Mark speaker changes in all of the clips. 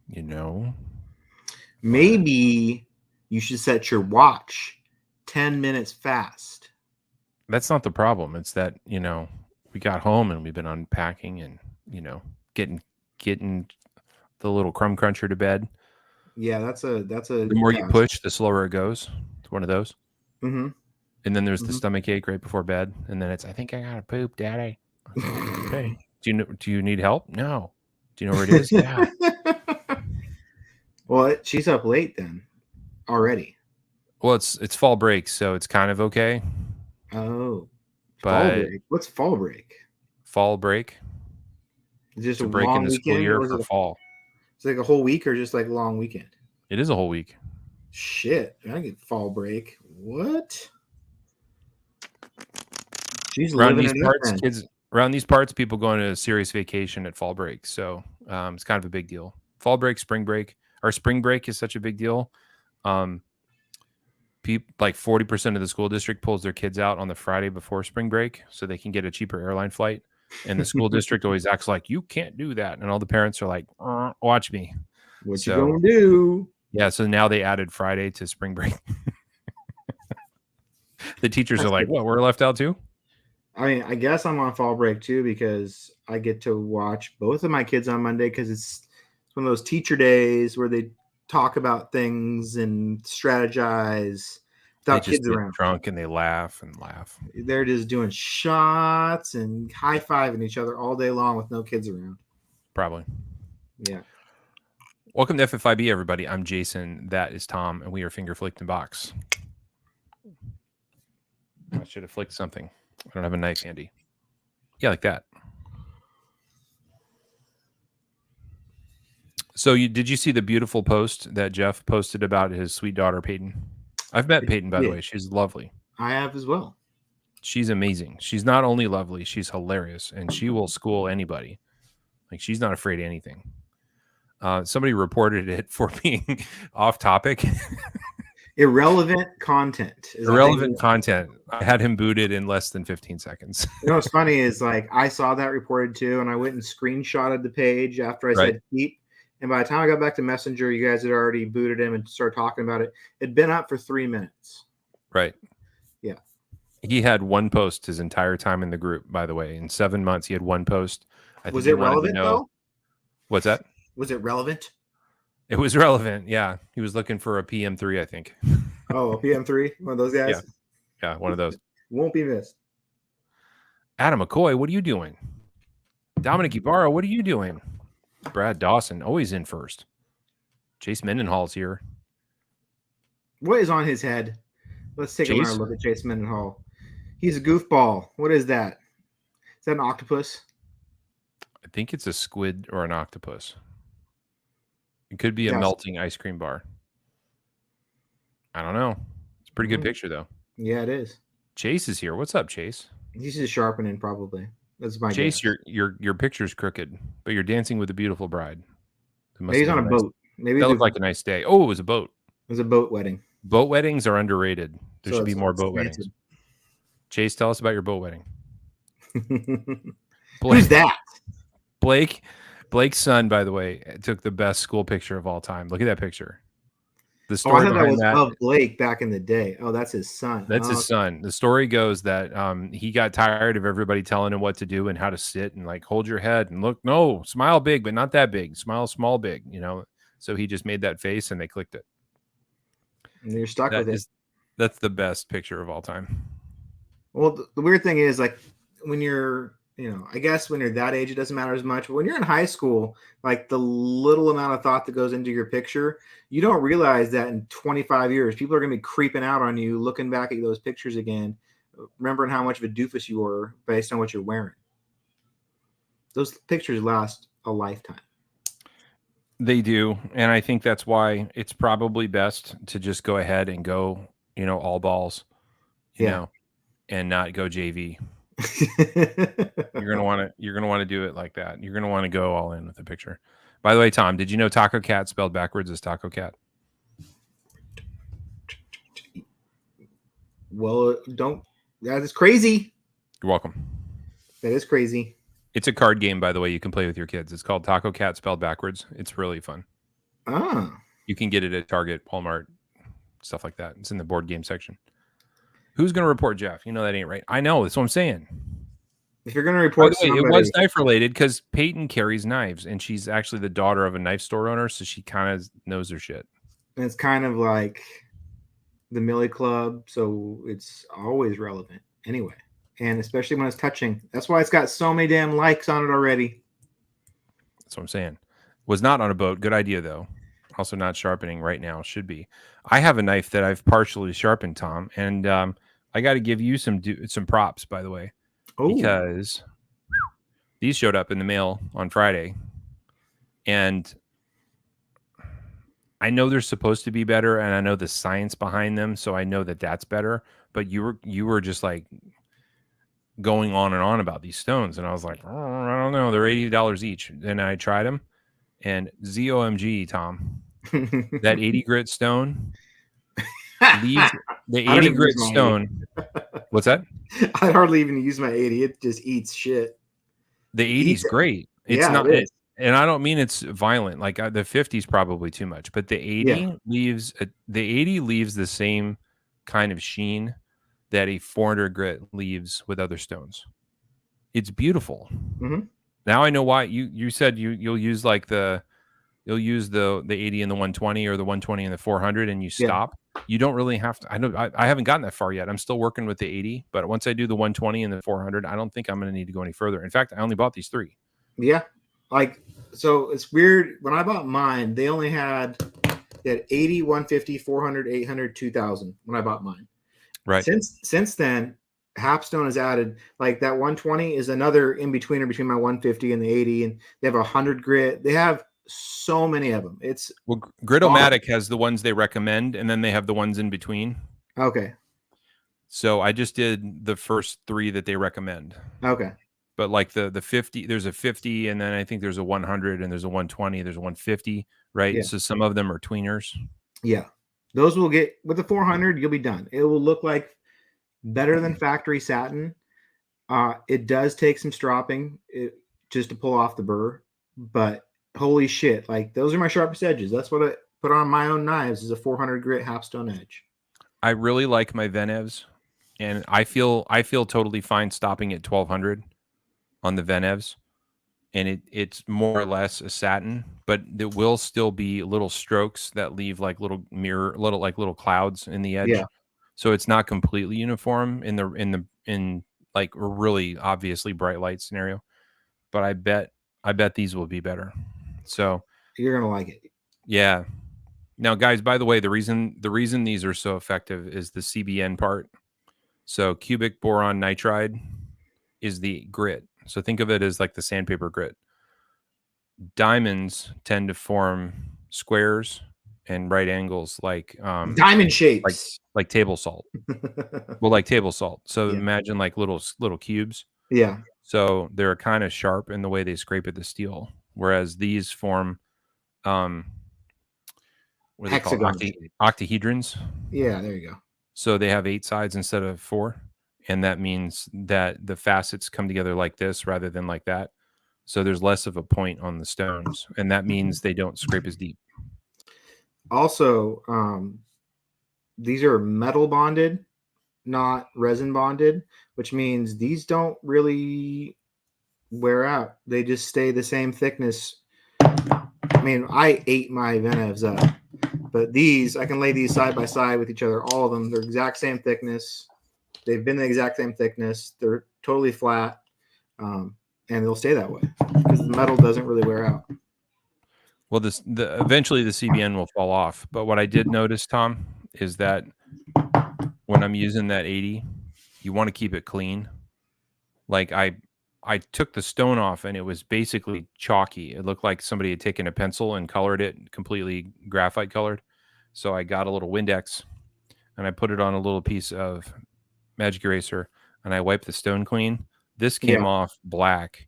Speaker 1: you know.
Speaker 2: Maybe you should set your watch 10 minutes fast.
Speaker 1: That's not the problem. It's that, we got home and we've been unpacking and, getting the little crumb cruncher to bed.
Speaker 2: Yeah, that's a
Speaker 1: The more you push, the slower it goes. It's one of those.
Speaker 2: Mm-hmm.
Speaker 1: And then there's the stomach ache right before bed, and then it's, I think I gotta poop, Daddy. Okay. Do you need help? No. Do you know where it is? Yeah.
Speaker 2: Well, she's up late then already.
Speaker 1: Well, it's fall break, so it's kind of okay.
Speaker 2: Oh,
Speaker 1: but
Speaker 2: fall break. What's fall break?
Speaker 1: Fall break.
Speaker 2: Is it just
Speaker 1: It's
Speaker 2: a
Speaker 1: break in the school year for fall.
Speaker 2: It's like a whole week or just like a long weekend?
Speaker 1: It is a whole week.
Speaker 2: Shit, I get fall break. What? She's living it up, then.
Speaker 1: Around these parts, people go on a serious vacation at fall break, so it's kind of a big deal. Fall break, spring break, or spring break is such a big deal. Like 40% of the school district pulls their kids out on the Friday before spring break so they can get a cheaper airline flight. And the school district always acts like, you can't do that. And all the parents are like, watch me.
Speaker 2: What you gonna do?
Speaker 1: Yeah, so now they added Friday to spring break. The teachers are like, what, we're left out too?
Speaker 2: I mean, I guess I'm on fall break too because I get to watch both of my kids on Monday because it's one of those teacher days where they talk about things and strategize without kids around.
Speaker 1: Drunk and they laugh and laugh.
Speaker 2: They're just doing shots and high-fiving each other all day long with no kids around.
Speaker 1: Probably.
Speaker 2: Yeah.
Speaker 1: Welcome to FFIB, everybody. I'm Jason. That is Tom, and we are Finger Flicked in Box. I should have flicked something. I don't have a knife handy. Yeah, like that. So did you see the beautiful post that Jeff posted about his sweet daughter, Peyton? I've met Peyton, by the way. She's lovely.
Speaker 2: I have as well.
Speaker 1: She's amazing. She's not only lovely, she's hilarious, and she will school anybody. Like, she's not afraid of anything. Somebody reported it for being off topic.
Speaker 2: Irrelevant content.
Speaker 1: Irrelevant content. I had him booted in less than 15 seconds.
Speaker 2: You know what's funny is, like, I saw that reported too, and I went and screenshotted the page after I said keep. And by the time I got back to Messenger, you guys had already booted him and started talking about it. It'd been up for 3 minutes.
Speaker 1: Right.
Speaker 2: Yeah.
Speaker 1: He had one post his entire time in the group, by the way. In 7 months, he had one post.
Speaker 2: Was it relevant, though?
Speaker 1: What's that?
Speaker 2: Was it relevant?
Speaker 1: It was relevant, yeah. He was looking for a PM3, I think.
Speaker 2: Oh, a PM3? One of those guys?
Speaker 1: Yeah, one of those.
Speaker 2: Won't be missed.
Speaker 1: Adam McCoy, what are you doing? Dominic Ibarra, what are you doing? Brad Dawson, always in first. Chase Mendenhall's here.
Speaker 2: What is on his head? Let's take another look at Chase Mendenhall. He's a goofball. What is that? Is that an octopus?
Speaker 1: I think it's a squid or an octopus. It could be a melting ice cream bar. I don't know. It's a pretty good picture, though.
Speaker 2: Yeah, it is.
Speaker 1: Chase is here. What's up, Chase?
Speaker 2: He's just sharpening, probably. That's my
Speaker 1: Chase,
Speaker 2: guess.
Speaker 1: your picture's crooked, but you're dancing with a beautiful bride.
Speaker 2: Maybe he's on a boat. Maybe
Speaker 1: that looked like a nice day. Oh, it was a boat.
Speaker 2: It was a boat wedding.
Speaker 1: Boat weddings are underrated. There should be more boat weddings. Chase, tell us about your boat wedding.
Speaker 2: Who's that?
Speaker 1: Blake's son, by the way, took the best school picture of all time. Look at that picture. The
Speaker 2: story I thought that was of Blake back in the day. Oh, that's his son.
Speaker 1: That's his son. The story goes that he got tired of everybody telling him what to do and how to sit and like hold your head and look. No, smile big, but not that big. Smile small, big. So he just made that face and they clicked it.
Speaker 2: And you're stuck with it.
Speaker 1: That's the best picture of all time.
Speaker 2: Well, the weird thing is, like, when you're, I guess when you're that age, it doesn't matter as much. But when you're in high school, like the little amount of thought that goes into your picture, you don't realize that in 25 years, people are going to be creeping out on you, looking back at those pictures again, remembering how much of a doofus you were based on what you're wearing. Those pictures last a lifetime.
Speaker 1: They do. And I think that's why it's probably best to just go ahead and go, all balls, you know, and not go JV. You're gonna want to do it like that. You're gonna want to go all in with the picture. By the way, Tom, did you know Taco Cat spelled backwards is Taco Cat?
Speaker 2: Well, that is crazy.
Speaker 1: You're welcome.
Speaker 2: That is crazy.
Speaker 1: It's a card game, by the way, you can play with your kids. It's called Taco Cat spelled backwards. It's really fun.
Speaker 2: Ah.
Speaker 1: You can get it at Target, Walmart, stuff like that. It's in the board game section. Who's going to report Jeff? You know that ain't right. I know. That's what I'm saying.
Speaker 2: If you're going to
Speaker 1: By
Speaker 2: report
Speaker 1: the way, it
Speaker 2: somebody,
Speaker 1: was knife related because Peyton carries knives, and she's actually the daughter of a knife store owner, so she kind of knows her shit.
Speaker 2: it's kind of like the Millie Club, so it's always relevant anyway. And especially when it's touching. That's why it's got so many damn likes on it already.
Speaker 1: That's what I'm saying. Was not on a boat. Good idea, though. Also not sharpening right now. Should be. I have a knife that I've partially sharpened, Tom, and I got to give you some props, by the way, because these showed up in the mail on Friday, and I know they're supposed to be better, and I know the science behind them, so I know that that's better. But you were just like going on and on about these stones, and I was like, oh, I don't know, they're $80 each. And I tried them, and ZOMG, Tom, that 80 grit stone leaves the 80 grit stone. What's that?
Speaker 2: I hardly even use my 80. It just eats shit.
Speaker 1: The 80 is great. It's not, and I don't mean it's violent. Like the 50 is probably too much, but the 80 leaves the same kind of sheen that a 400 grit leaves with other stones. It's beautiful.
Speaker 2: Mm-hmm.
Speaker 1: Now I know why you said you'll use like you'll use the 80 and the 120 or the 120 and the 400 and you stop. You don't really have to. I haven't gotten that far yet. I'm still working with the 80, but once I do the 120 and the 400, I don't think I'm going to need to go any further. In fact, I only bought these 3.
Speaker 2: Yeah. Like, so it's weird. When I bought mine, they only had 80, 150, 400, 800, 2000 when I bought mine.
Speaker 1: Right.
Speaker 2: Since then, Hapstone has added, like, that 120 is another in-betweener between my 150 and the 80, and they have 100 grit. They have so many of them. It's
Speaker 1: Gritomatic has the ones they recommend, and then they have the ones in between.
Speaker 2: Okay.
Speaker 1: So I just did the first 3 that they recommend.
Speaker 2: Okay.
Speaker 1: But like the 50, there's a 50, and then I think there's a 100, and there's a 120, there's a 150, right? Yeah. So some of them are tweeners.
Speaker 2: Yeah. Those will get, with the 400, you'll be done. It will look like better than factory satin. It does take some stropping just to pull off the burr, but holy shit, like, those are my sharpest edges. That's what I put on my own knives, is a 400 grit Hapstone edge.
Speaker 1: I really like my Venevs, and I feel totally fine stopping at 1200 on the Venevs, and it's more or less a satin, but there will still be little strokes that leave like little clouds in the edge.
Speaker 2: Yeah.
Speaker 1: So it's not completely uniform in like a really obviously bright light scenario, but I bet these will be better. So
Speaker 2: you're gonna like it.
Speaker 1: Yeah. Now, guys, by the way, the reason these are so effective is the CBN part. So cubic boron nitride is the grit. So think of it as like the sandpaper grit. Diamonds tend to form squares and right angles, like
Speaker 2: diamond shapes,
Speaker 1: like table salt. Well, like table salt. So imagine like little cubes.
Speaker 2: Yeah.
Speaker 1: So they're kind of sharp in the way they scrape at the steel, whereas these form what are they called? Octahedrons.
Speaker 2: Yeah, there you go.
Speaker 1: So they have 8 sides instead of 4, and that means that the facets come together like this rather than like that. So there's less of a point on the stones, and that means they don't scrape as deep.
Speaker 2: Also, these are metal bonded, not resin bonded, which means these don't really wear out. They just stay the same thickness. I mean, I ate my Venevs up, but these, I can lay these side by side with each other. All of them, they're exact same thickness. They've been the exact same thickness. They're totally flat, and they'll stay that way because the metal doesn't really wear out.
Speaker 1: Well, eventually the CBN will fall off. But what I did notice, Tom, is that when I'm using that 80, you want to keep it clean. Like I took the stone off and it was basically chalky. It looked like somebody had taken a pencil and colored it completely graphite colored. So I got a little Windex and I put it on a little piece of magic eraser and I wiped the stone clean. This came off black.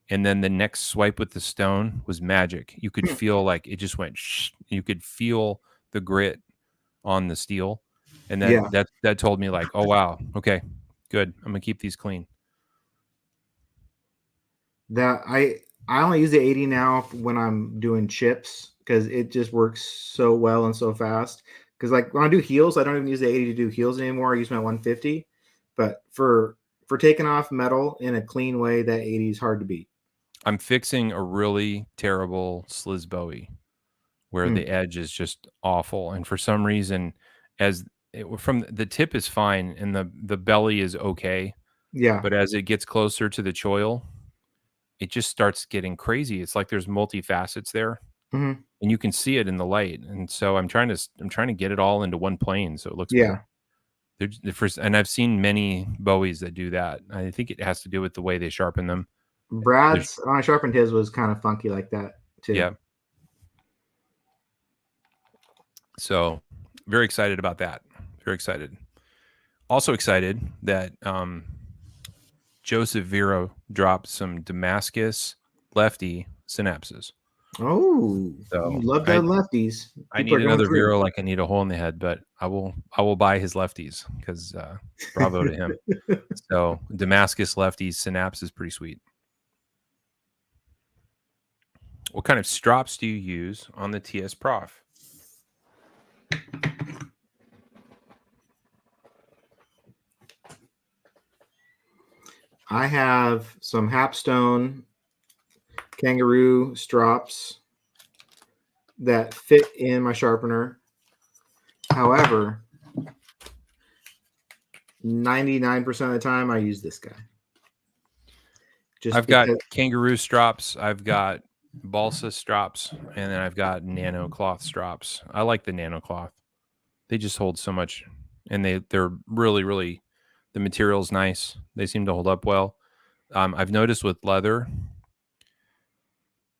Speaker 1: And then the next swipe with the stone was magic. You could feel like it just went shh. You could feel the grit on the steel. And that told me like, oh, wow. Okay, good. I'm going to keep these clean.
Speaker 2: That I only use the 80 now when I'm doing chips because it just works so well and so fast. Because like when I do heels, I don't even use the 80 to do heels anymore. I use my 150. But for taking off metal in a clean way, that 80 is hard to beat.
Speaker 1: I'm fixing a really terrible Sliz Bowie where
Speaker 2: Mm,
Speaker 1: the edge is just awful, and for some reason, from the tip is fine and the belly is okay,
Speaker 2: yeah.
Speaker 1: but as it gets closer to the choil, it just starts getting crazy. It's like there's multifacets there,
Speaker 2: Hmm.
Speaker 1: and you can see it in the light. And so I'm trying to get it all into one plane so it looks
Speaker 2: Yeah.
Speaker 1: better. The first, and I've seen many Bowies that do that. I think it has to do with the way they sharpen them. There's
Speaker 2: Brad's when I sharpened his was kind of funky like that too.
Speaker 1: Yeah. So very excited about that. Very excited. Also excited that Joseph Vero dropped some Damascus lefty synapses.
Speaker 2: Oh, you
Speaker 1: So
Speaker 2: love the lefties.
Speaker 1: I
Speaker 2: People
Speaker 1: need
Speaker 2: are going
Speaker 1: another
Speaker 2: through.
Speaker 1: Vero like I need a hole in the head, but I will buy his lefties because bravo to him. So Damascus lefties synapse is pretty sweet. What kind of strops do you use on the TS Prof?
Speaker 2: I have some Hapstone kangaroo strops that fit in my sharpener. However, 99% of the time I use this guy. Just
Speaker 1: I've got
Speaker 2: because
Speaker 1: kangaroo strops, I've got balsa strops, and then I've got nano cloth strops. I like the nano cloth. They just hold so much, and they're really the material's nice. They seem to hold up well. I've noticed with leather,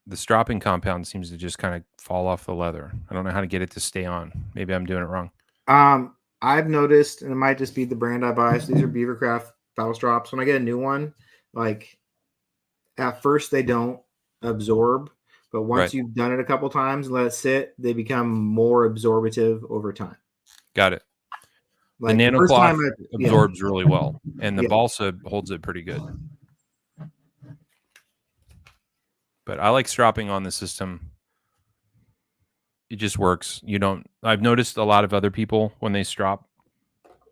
Speaker 1: the stropping compound seems to just kind of fall off the leather. I don't know how to get it to stay on. Maybe I'm doing it wrong.
Speaker 2: I've noticed, and it might just be the brand I buy. So these are Beavercraft battle strops. When I get a new one, like at first they don't absorb, but
Speaker 1: Right.
Speaker 2: once you've done it a couple times and let it sit, they become more absorbative over time.
Speaker 1: Got it. The
Speaker 2: Like the
Speaker 1: nano
Speaker 2: first
Speaker 1: cloth
Speaker 2: time, yeah,
Speaker 1: absorbs really well, and the
Speaker 2: yeah,
Speaker 1: balsa holds it pretty good. But I like stropping on the system. It just works. I've noticed a lot of other people when they strop,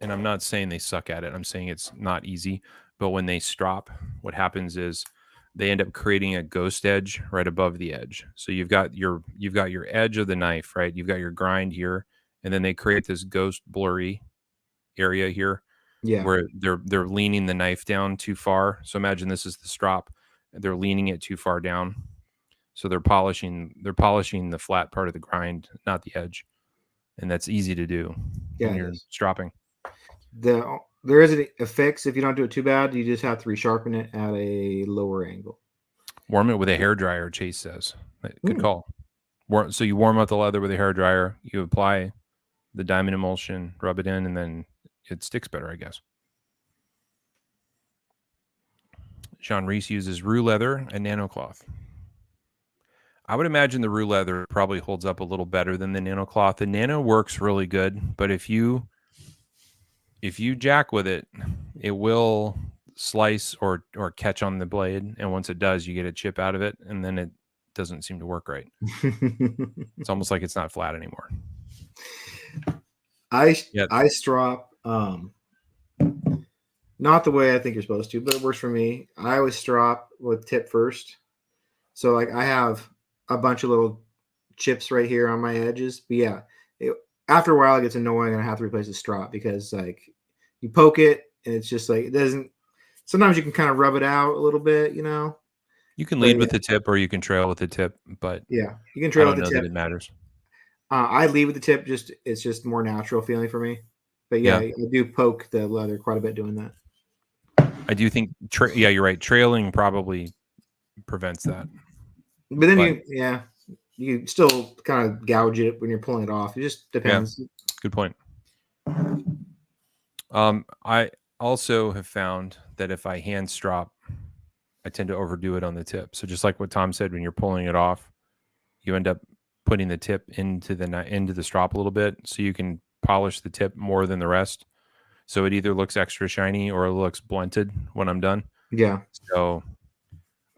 Speaker 1: and I'm not saying they suck at it. I'm saying it's not easy. But when they strop, what happens is they end up creating a ghost edge right above the edge. So you've got your edge of the knife, right? You've got your grind here, and then they create this ghost blurry area here
Speaker 2: yeah,
Speaker 1: where they're leaning the knife down too far. So imagine this is the strop. They're leaning it too far down. So they're polishing the flat part of the grind, not the edge. And that's easy to do
Speaker 2: yeah.
Speaker 1: when
Speaker 2: It
Speaker 1: you're
Speaker 2: is.
Speaker 1: stropping.
Speaker 2: There is a fix if you don't do it too bad. You just have to resharpen it at a lower angle.
Speaker 1: Warm it with a hair dryer, Chase says. Good
Speaker 2: Mm,
Speaker 1: call. So you warm up the leather with a hair dryer, you apply the diamond emulsion, rub it in, and then it sticks better, I guess. Sean Reese uses rue leather and nano cloth. I would imagine the rue leather probably holds up a little better than the nano cloth. The nano works really good, but if you jack with it, it will slice or catch on the blade, and once it does, you get a chip out of it, and then it doesn't seem to work right. It's almost like it's not flat anymore.
Speaker 2: I
Speaker 1: Yeah.
Speaker 2: I strop not the way I think you're supposed to, but it works for me. I always strop with tip first. So like I have a bunch of little chips right here on my edges. But yeah, after a while it gets annoying and I have to replace the strop because like you poke it and it's just like it doesn't. Sometimes you can kind of rub it out a little bit, you know.
Speaker 1: You can
Speaker 2: But
Speaker 1: lead with the tip or you can trail with the tip, but
Speaker 2: yeah, you can
Speaker 1: I
Speaker 2: trail with
Speaker 1: don't
Speaker 2: the
Speaker 1: know that
Speaker 2: tip.
Speaker 1: it matters.
Speaker 2: I lead with the tip. Just it's just more natural feeling for me. But yeah,
Speaker 1: Yeah.
Speaker 2: I do poke the leather quite a bit doing that.
Speaker 1: I do think yeah, you're right. Trailing probably prevents that.
Speaker 2: But then
Speaker 1: But
Speaker 2: you still kind of gouge it when you're pulling it off. It just
Speaker 1: yeah,
Speaker 2: depends.
Speaker 1: good point. I also have found that if I hand strop, I tend to overdo it on the tip. So just like what Tom said, when you're pulling it off, you end up putting the tip into the strop a little bit, so you can polish the tip more than the rest. So it either looks extra shiny or it looks blunted when I'm done.
Speaker 2: Yeah.
Speaker 1: So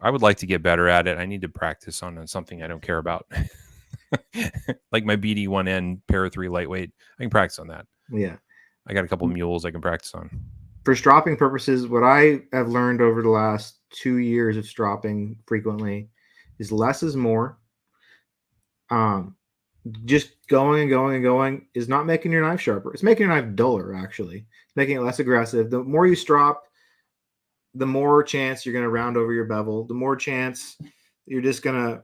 Speaker 1: I would like to get better at it. I need to practice on something I don't care about. Like my BD1N Para 3 lightweight. I can practice on that.
Speaker 2: Yeah.
Speaker 1: I got a couple of mules I can practice on.
Speaker 2: For stropping purposes, what I have learned over the last 2 years of stropping frequently is less is more. Just going and going and going is not making your knife sharper. It's making your knife duller, actually. It's making it less aggressive. The more you strop, the more chance you're going to round over your bevel. The more chance you're just going to,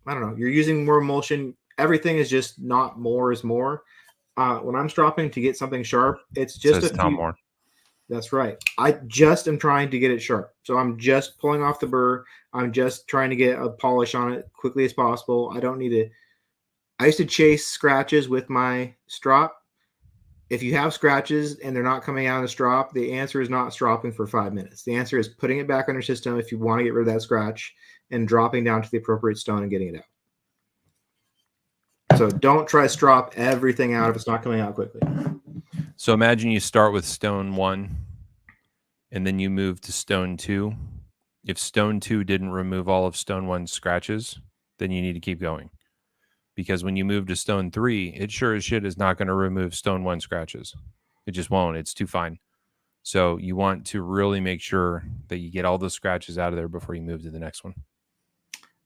Speaker 2: I don't know, you're using more emulsion. Everything is just not more is more. When I'm stropping to get something sharp, it's just
Speaker 1: Says
Speaker 2: a
Speaker 1: Tom
Speaker 2: few.
Speaker 1: Moore.
Speaker 2: That's right. I just am trying to get it sharp. So I'm just pulling off the burr. I'm just trying to get a polish on it quickly as possible. I don't need to. I used to chase scratches with my strop. If you have scratches and they're not coming out of the strop, the answer is not stropping for 5 minutes. The answer is putting it back on your system if you want to get rid of that scratch and dropping down to the appropriate stone and getting it out. So don't try to strop everything out if it's not coming out quickly.
Speaker 1: So imagine you start with stone 1 and then you move to stone 2. If stone 2 didn't remove all of stone 1's scratches, then you need to keep going. Because when you move to stone 3, it sure as shit is not going to remove stone 1 scratches. It just won't. It's too fine. So you want to really make sure that you get all the scratches out of there before you move to the next one.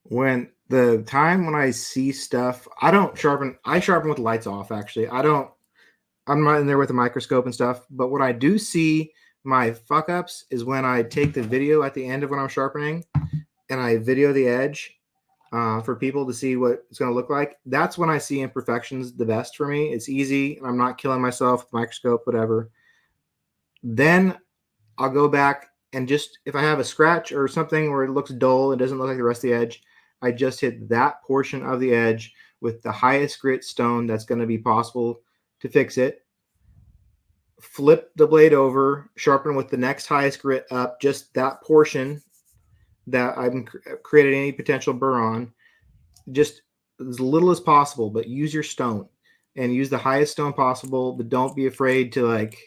Speaker 2: When the time when I see stuff, I don't sharpen. I sharpen with the lights off. Actually, I'm not in there with a microscope and stuff. But what I do see my fuck ups is when I take the video at the end of when I'm sharpening, and I video the edge for people to see what it's going to look like. That's when I see imperfections the best for me. It's easy, and I'm not killing myself with microscope, whatever. Then I'll go back and just if I have a scratch or something where it looks dull, it doesn't look like the rest of the edge, I just hit that portion of the edge with the highest grit stone that's going to be possible to fix it. Flip the blade over, sharpen with the next highest grit up, just that portion that I've created any potential burr on, just as little as possible, but use your stone and use the highest stone possible, but don't be afraid to like,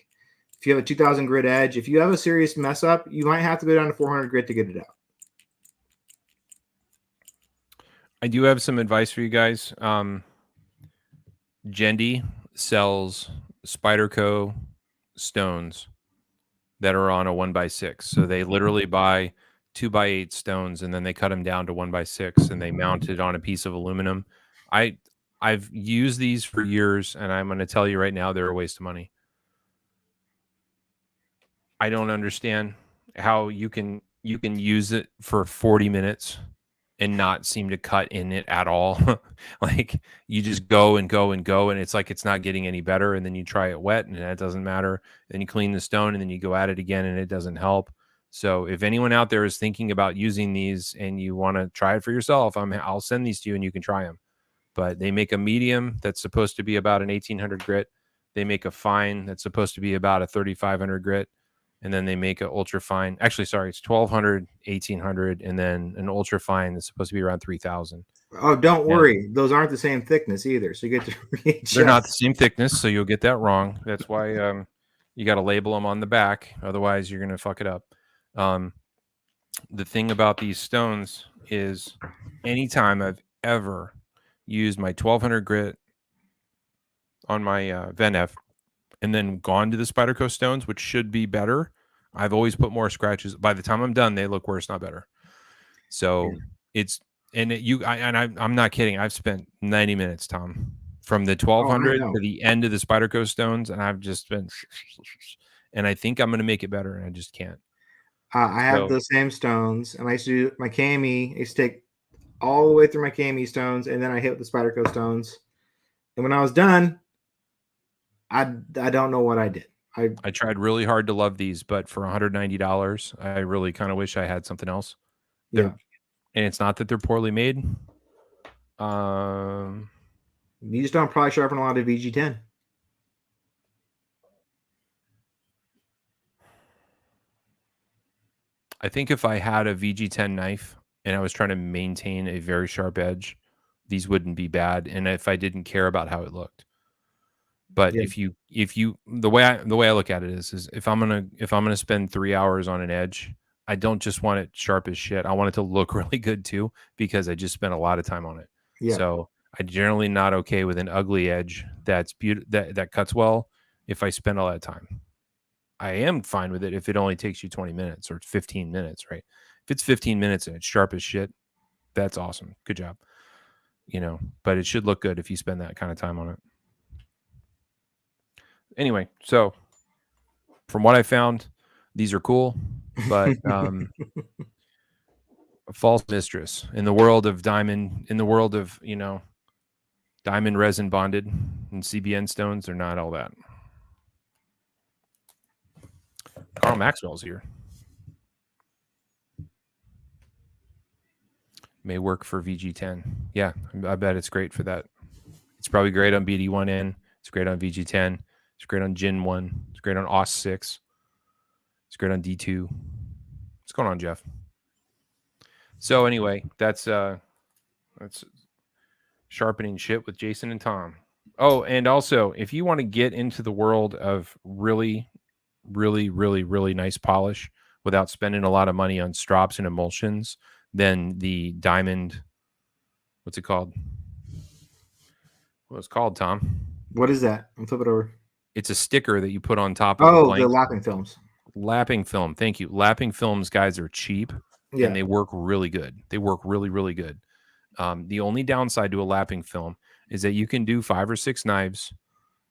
Speaker 2: if you have a 2000 grit edge, if you have a serious mess up, you might have to go down to 400 grit to get it out.
Speaker 1: I do have some advice for you guys. Gendy sells Spyderco stones that are on a 1x6. So they literally buy 2x8 stones and then they cut them down to 1x6 and they mount it on a piece of aluminum. I've used these for years and I'm going to tell you right now they're a waste of money. I don't understand how you can use it for 40 minutes and not seem to cut in it at all. Like you just go and go and go and it's like it's not getting any better, and then you try it wet and that doesn't matter. Then you clean the stone and then you go at it again and it doesn't help. So if anyone out there is thinking about using these and you want to try it for yourself, I'll send these to you and you can try them. But they make a medium that's supposed to be about an 1800 grit. They make a fine that's supposed to be about a 3500 grit. And then they make an ultra fine. Actually, sorry, it's 1200, 1800, and then an ultra fine that's supposed to be around 3000.
Speaker 2: Oh, don't worry. Those aren't the same thickness either. So you get to readjust.
Speaker 1: They're not the same thickness, so you'll get that wrong. That's why you got to label them on the back. Otherwise, you're going to fuck it up. The thing about these stones is anytime I've ever used my 1200 grit on my VenF and then gone to the Spyderco stones, which should be better, I've always put more scratches. By the time I'm done, they look worse, not better. So it's I'm not kidding. I've spent 90 minutes, Tom, from the 1200 to the end of the Spyderco stones, and I've just been, and I think I'm going to make it better, and I just can't.
Speaker 2: I have those same stones, and I used to do my KME. I used to take all the way through my KME stones, and then I hit with the Spyderco stones. And when I was done, I don't know what I did.
Speaker 1: I tried really hard to love these, but for $190, I really kind of wish I had something else. And it's not that they're poorly made.
Speaker 2: You just don't probably sharpen a lot of VG10.
Speaker 1: I think if I had a VG10 knife and I was trying to maintain a very sharp edge, these wouldn't be bad. And if I didn't care about how it looked. But if you the way I look at it is if I'm gonna spend 3 hours on an edge, I don't just want it sharp as shit. I want it to look really good too, because I just spent a lot of time on it.
Speaker 2: Yeah.
Speaker 1: So I'm generally not okay with an ugly edge that's that cuts well if I spend all that time. I am fine with it if it only takes you 20 minutes or 15 minutes, right? If it's 15 minutes and it's sharp as shit, that's awesome. Good job. But it should look good if you spend that kind of time on it. Anyway, so from what I found, these are cool, but a false mistress in the world of diamond, diamond resin bonded and CBN stones, they're not all that. Carl Maxwell's here. May work for VG10. Yeah, I bet it's great for that. It's probably great on BD1N. It's great on VG10. It's great on Gin 1. It's great on OS 6. It's great on D2. What's going on, Jeff? So anyway, that's sharpening shit with Jason and Tom. Oh, and also, if you want to get into the world of really, really, really, really nice polish without spending a lot of money on strops and emulsions, then the diamond, what's it called? What it's called, Tom?
Speaker 2: What is that? I'll flip it over.
Speaker 1: It's a sticker that you put on top of the blank.
Speaker 2: The lapping films.
Speaker 1: Lapping film. Thank you. Lapping films, guys, are cheap and they work really good. They work really, really good. The only downside to a lapping film is that you can do 5 or 6 knives,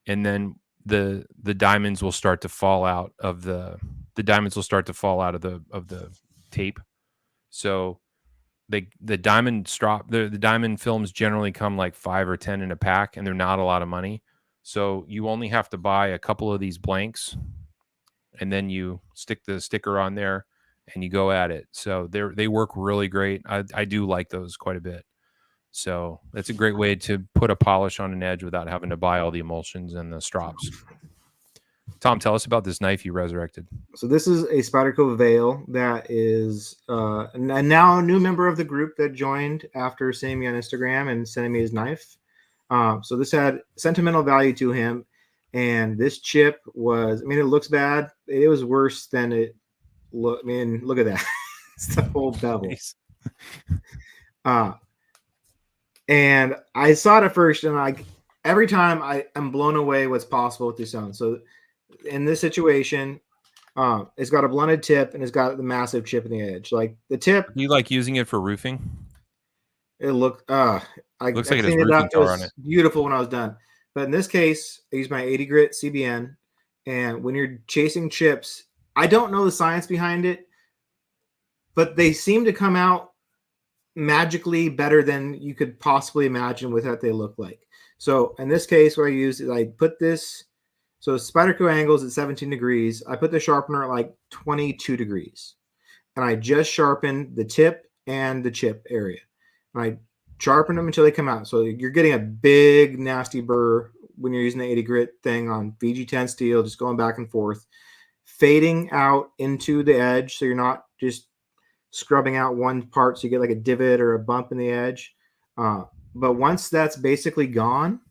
Speaker 1: and then the diamonds will start to fall out of the tape. So the diamond the diamond films generally come like 5 or 10 in a pack, and they're not a lot of money. So you only have to buy a couple of these blanks, and then you stick the sticker on there and you go at it. So they work really great. I do like those quite a bit. So that's a great way to put a polish on an edge without having to buy all the emulsions and the strops. Tom, tell us about this knife you resurrected.
Speaker 2: So this is a Spyderco Veil that is now a new member of the group that joined after seeing me on Instagram and sending me his knife. So this had sentimental value to him. And this chip was, it looks bad. It was worse than it look. Look at that. It's the whole bevel. Nice. And I saw it at first, and every time I'm blown away what's possible with this stone. So in this situation, it's got a blunted tip and it's got the massive chip in the edge. Like the tip.
Speaker 1: Do you like using it for roofing?
Speaker 2: It looked
Speaker 1: looks like it has roofing tar on it.
Speaker 2: Beautiful when I was done. But in this case, I used my 80 grit CBN. And when you're chasing chips, I don't know the science behind it, but they seem to come out magically better than you could possibly imagine with what they look like. So in this case, what I used is I put this, so Spyderco angles at 17 degrees. I put the sharpener at like 22 degrees. And I just sharpened the tip and the chip area. And I sharpen them until they come out. So you're getting a big, nasty burr when you're using the 80 grit thing on VG10 steel, just going back and forth, fading out into the edge. So you're not just scrubbing out one part so you get like a divot or a bump in the edge. But once that's basically gone,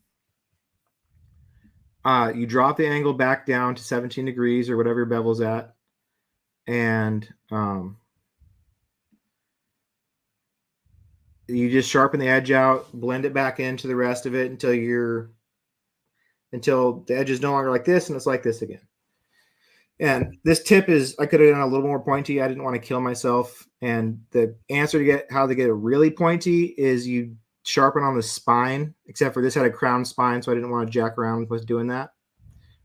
Speaker 2: you drop the angle back down to 17 degrees or whatever your bevel's at. And you just sharpen the edge out, blend it back into the rest of it until the edge is no longer like this and it's like this again. And this tip is, I could have done a little more pointy. I didn't want to kill myself. And the answer to get how to get it really pointy is you sharpen on the spine, except for this had a crown spine, so I didn't want to jack around with doing that.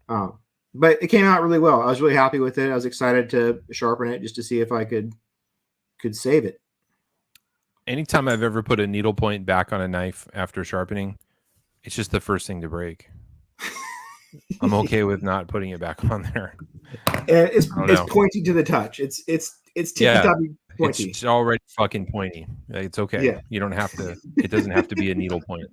Speaker 2: But it came out really well. I was really happy with it. I was excited to sharpen it just to see if I could save it.
Speaker 1: Anytime I've ever put a needle point back on a knife after sharpening, it's just the first thing to break. I'm okay with not putting it back on there.
Speaker 2: It's pointy to the touch. It's tippy pointy.
Speaker 1: It's already fucking pointy. It's okay. Yeah. You don't have to. It doesn't have to be a needle point.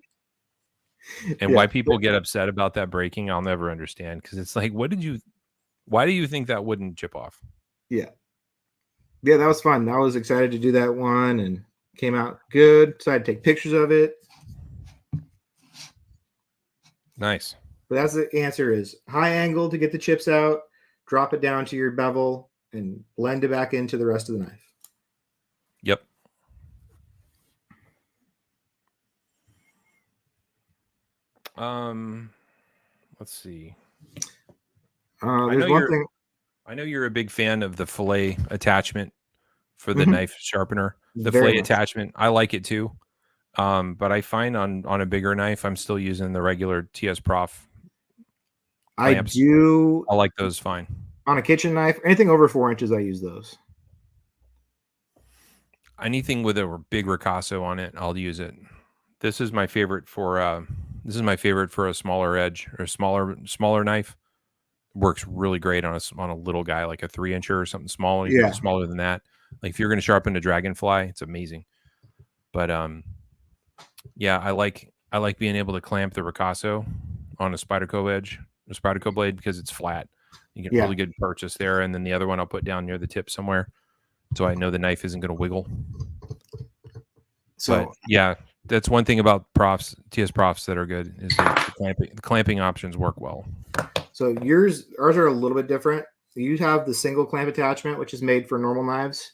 Speaker 1: And why people get upset about that breaking, I'll never understand. Because it's like, why do you think that wouldn't chip off?
Speaker 2: Yeah, that was fun. I was excited to do that one, and came out good. Decided to take pictures of it.
Speaker 1: Nice.
Speaker 2: But that's the answer: is high angle to get the chips out. Drop it down to your bevel and blend it back into the rest of the knife.
Speaker 1: Yep. Let's see.
Speaker 2: There's one thing.
Speaker 1: I know you're a big fan of the fillet attachment for the knife sharpener. The
Speaker 2: Very
Speaker 1: fillet
Speaker 2: much.
Speaker 1: attachment, I like it too. But I find on a bigger knife, I'm still using the regular TS Prof
Speaker 2: I
Speaker 1: clamps.
Speaker 2: do.
Speaker 1: I like those fine.
Speaker 2: On a kitchen knife, anything over 4 inches, I use those.
Speaker 1: Anything with a big ricasso on it, I'll use it. This is my favorite for a smaller edge or smaller knife. Works really great on a little guy like a 3-incher or something smaller.
Speaker 2: Yeah.
Speaker 1: Smaller than that. Like if you're going to sharpen a dragonfly, it's amazing. But yeah, I like being able to clamp the ricasso on a Spyderco edge, a Spyderco blade, because it's flat. You get really good purchase there, and then the other one I'll put down near the tip somewhere, so I know the knife isn't going to wiggle. So, but yeah, that's one thing about TS Profs that are good is the clamping options work well.
Speaker 2: So ours are a little bit different. You have the single clamp attachment, which is made for normal knives.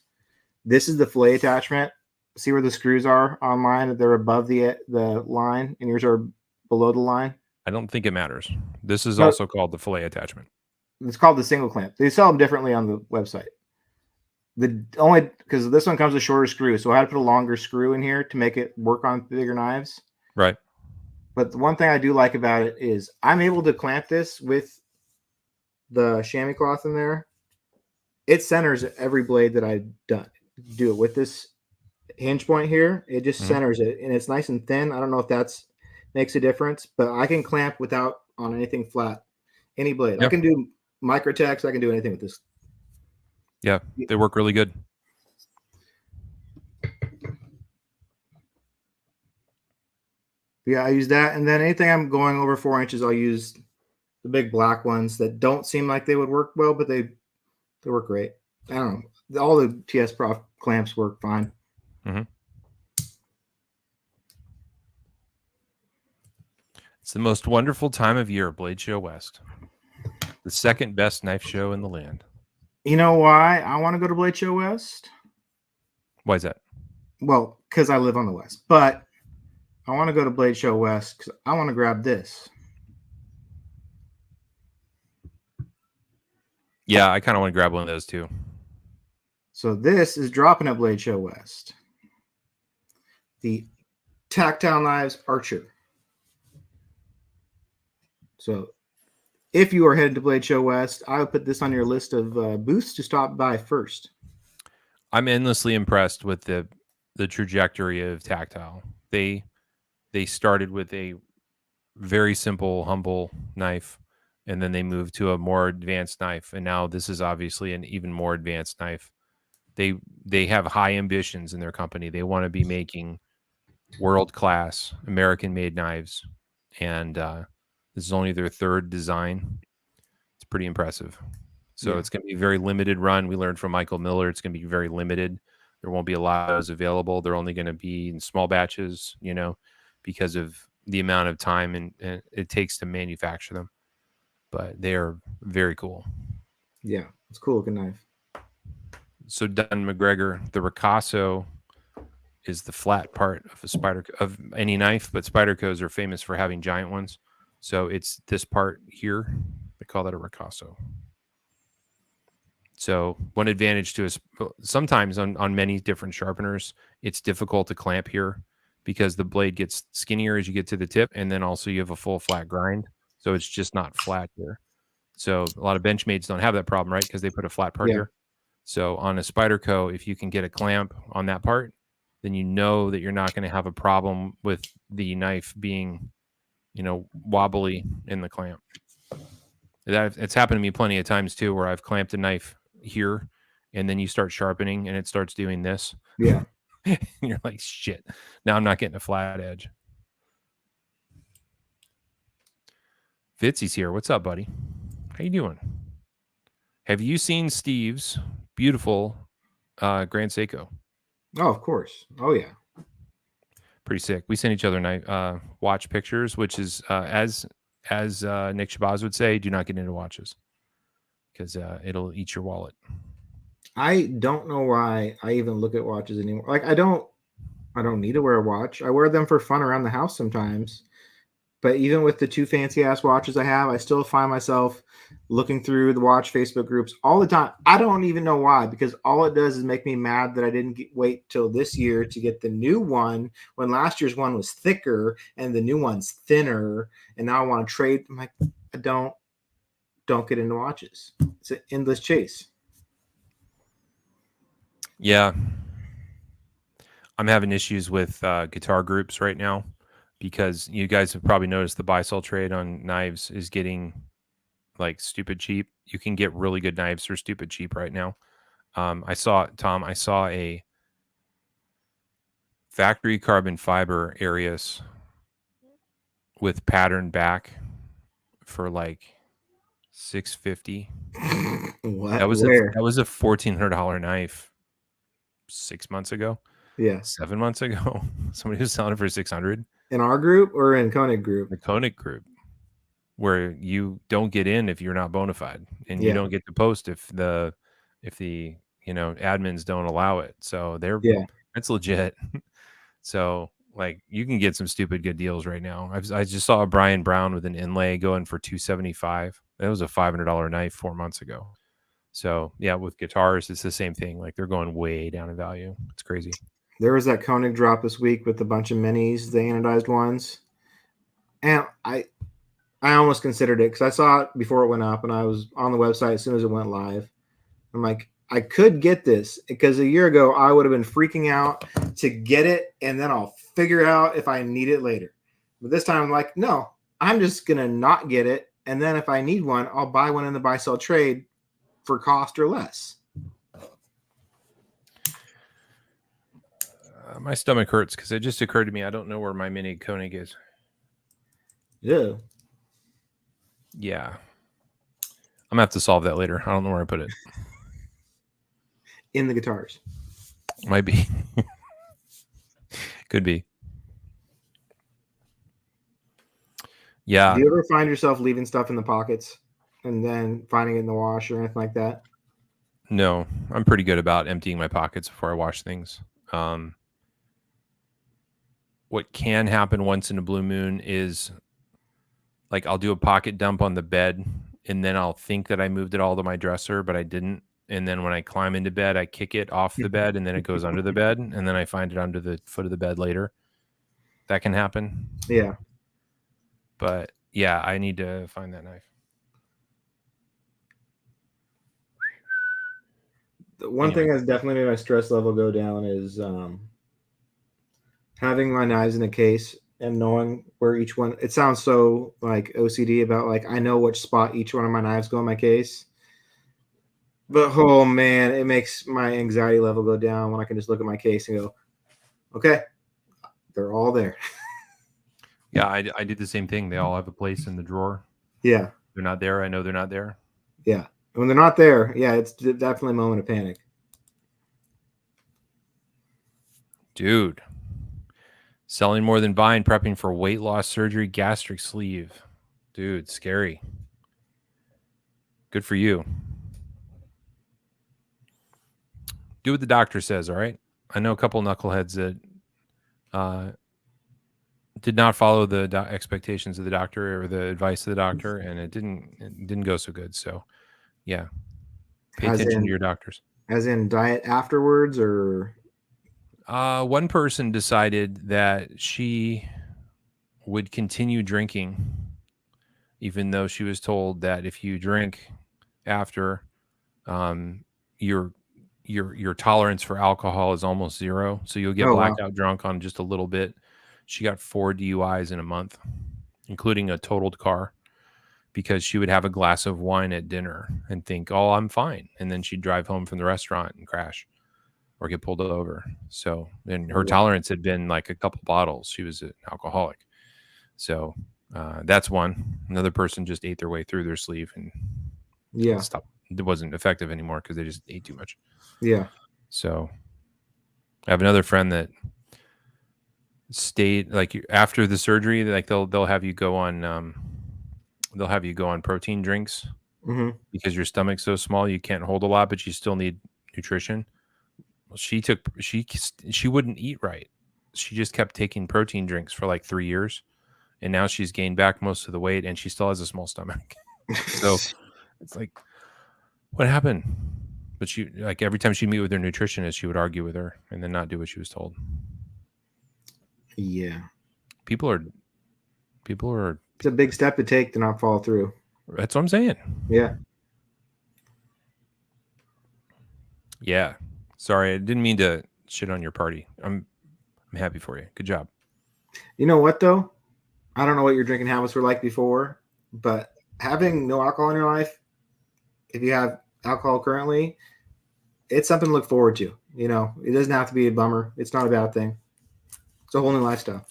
Speaker 2: This is the fillet attachment. See where the screws are on mine? They're above the line, and yours are below the line.
Speaker 1: I don't think it matters. This is also called the fillet attachment.
Speaker 2: It's called the single clamp. They sell them differently on the website. Because this one comes with shorter screws, so I had to put a longer screw in here to make it work on bigger knives.
Speaker 1: Right.
Speaker 2: But the one thing I do like about it is I'm able to clamp this with the chamois cloth in there. It centers every blade that I do it with this hinge point here. It just centers it, and it's nice and thin. I don't know if that's makes a difference, but I can clamp without on anything flat, any blade. Yep. I can do microtex. I can do anything with this.
Speaker 1: Yeah, they work really good.
Speaker 2: Yeah, I use that, and then anything I'm going over 4 inches, I'll use the big black ones that don't seem like they would work well, but they work great. I don't know. All the TS Prof clamps work fine.
Speaker 1: It's the most wonderful time of year, Blade Show West. The second best knife show in the land.
Speaker 2: You know why I want to go to Blade Show West?
Speaker 1: Why is that?
Speaker 2: Well, because I live on the West. But I want to go to Blade Show West because I want to grab this.
Speaker 1: Yeah, I kind of want to grab one of those too.
Speaker 2: So this is dropping at Blade Show West. The Tactile Knives Archer. So if you are headed to Blade Show West, I would put this on your list of booths to stop by first.
Speaker 1: I'm endlessly impressed with the trajectory of Tactile. They started with a very simple, humble knife, and then they moved to a more advanced knife, and now this is obviously an even more advanced knife. They have high ambitions in their company. They want to be making world-class American-made knives, and this is only their third design. It's pretty impressive. So it's going to be a very limited run. We learned from Michael Miller it's going to be very limited. There won't be a lot of those available. They're only going to be in small batches, because of the amount of time and it takes to manufacture them. But they are very cool.
Speaker 2: Yeah, it's a cool looking knife.
Speaker 1: So Dunn McGregor, the ricasso is the flat part of any knife, but Spydercos are famous for having giant ones. So it's this part here. They call that a ricasso. So one advantage to us, sometimes on many different sharpeners, it's difficult to clamp here because the blade gets skinnier as you get to the tip, and then also you have a full flat grind. So it's just not flat here. So a lot of Benchmades don't have that problem, right? Because they put a flat part here. So on a Spyderco, if you can get a clamp on that part, then you know that you're not going to have a problem with the knife being, wobbly in the clamp. It's happened to me plenty of times too, where I've clamped a knife here, and then you start sharpening, and it starts doing this.
Speaker 2: Yeah,
Speaker 1: and you're like, shit. Now I'm not getting a flat edge. Fitzy's here. What's up, buddy? How you doing? Have you seen Steve's beautiful Grand Seiko?
Speaker 2: Oh, of course. Oh, yeah.
Speaker 1: Pretty sick. We sent each other watch pictures, which is as Nick Shabazz would say, do not get into watches because it'll eat your wallet.
Speaker 2: I don't know why I even look at watches anymore. Like I don't need to wear a watch. I wear them for fun around the house sometimes. But even with the two fancy ass watches I have, I still find myself looking through the watch Facebook groups all the time. I don't even know why, because all it does is make me mad that I didn't wait till this year to get the new one when last year's one was thicker and the new one's thinner. And now I want to trade. I'm like, I don't get into watches. It's an endless chase.
Speaker 1: Yeah. I'm having issues with guitar groups right now because you guys have probably noticed the buy sell trade on knives is getting like stupid cheap. You can get really good knives for stupid cheap right now. I saw a factory carbon fiber Arius with pattern back for like $650.
Speaker 2: What?
Speaker 1: That was
Speaker 2: Where?
Speaker 1: a $1,400 knife 6 months ago.
Speaker 2: Yeah.
Speaker 1: 7 months ago. Somebody was selling it for 600.
Speaker 2: In our group or in Koenig group?
Speaker 1: The Koenig group, where you don't get in if you're not bona fide, and you
Speaker 2: Yeah.
Speaker 1: don't get to post if the admins don't allow it. So
Speaker 2: Yeah.
Speaker 1: it's legit. So like you can get some stupid good deals right now. I just saw a Brian Brown with an inlay going for $275. That was a $500 knife 4 months ago. So yeah, with guitars, it's the same thing. Like they're going way down in value. It's crazy.
Speaker 2: There was that Koenig drop this week with a bunch of minis, the anodized ones, and I almost considered it because I saw it before it went up, and I was on the website as soon as it went live. I'm like, I could get this because a year ago I would have been freaking out to get it, and then I'll figure out if I need it later. But this time I'm like, no, I'm just gonna not get it, and then if I need one, I'll buy one in the buy sell trade for cost or less.
Speaker 1: My stomach hurts because it just occurred to me I don't know where my mini Koenig is.
Speaker 2: Yeah.
Speaker 1: Yeah. I'm gonna have to solve that later. I don't know where I put it.
Speaker 2: In the guitars.
Speaker 1: Might be. Could be. Yeah.
Speaker 2: Do you ever find yourself leaving stuff in the pockets and then finding it in the wash or anything like that?
Speaker 1: No, I'm pretty good about emptying my pockets before I wash things. What can happen once in a blue moon is like I'll do a pocket dump on the bed and then I'll think that I moved it all to my dresser, but I didn't. And then when I climb into bed, I kick it off the bed and then it goes under the bed and then I find it under the foot of the bed later. That can happen.
Speaker 2: Yeah.
Speaker 1: But yeah, I need to find that knife.
Speaker 2: The one thing that's definitely made my stress level go down is having my knives in a case and knowing where each one. It sounds so like OCD about like I know which spot each one of my knives go in my case. But oh man, it makes my anxiety level go down when I can just look at my case and go, okay, they're all there.
Speaker 1: Yeah, I did the same thing. They all have a place in the drawer.
Speaker 2: Yeah.
Speaker 1: They're not there. I know they're not there.
Speaker 2: Yeah. When they're not there, yeah, it's definitely a moment of panic.
Speaker 1: Dude. Selling more than buying, prepping for weight loss surgery, gastric sleeve. Dude, scary. Good for you. Do what the doctor says, all right? I know a couple knuckleheads that did not follow the expectations of the doctor or the advice of the doctor, and it didn't go so good. So, yeah, pay attention to your doctors.
Speaker 2: As in diet afterwards, or
Speaker 1: one person decided that she would continue drinking, even though she was told that if you drink after, your tolerance for alcohol is almost zero, so you'll get blackout drunk on just a little bit. She got 4 DUIs in a month, including a totaled car, because she would have a glass of wine at dinner and think, oh, I'm fine. And then she'd drive home from the restaurant and crash or get pulled over. So, and her tolerance had been like a couple bottles. She was an alcoholic. So that's one. Another person just ate their way through their sleeve and stopped. It wasn't effective anymore because they just ate too much.
Speaker 2: Yeah.
Speaker 1: So I have another friend that stayed like after the surgery, like they'll have you go on protein drinks because your stomach's so small you can't hold a lot, but you still need nutrition. Well, she wouldn't eat right. She just kept taking protein drinks for like 3 years, and now she's gained back most of the weight, and she still has a small stomach. So it's like, what happened? But she, like, every time she'd meet with her nutritionist, she would argue with her and then not do what she was told.
Speaker 2: Yeah.
Speaker 1: People are.
Speaker 2: It's a big step to take to not follow through.
Speaker 1: That's what I'm saying.
Speaker 2: Yeah.
Speaker 1: Yeah. Sorry, I didn't mean to shit on your party. I'm happy for you. Good job.
Speaker 2: You know what though? I don't know what your drinking habits were like before, but having no alcohol in your life, if you have alcohol currently, it's something to look forward to. You know, it doesn't have to be a bummer. It's not a bad thing. It's a whole new lifestyle.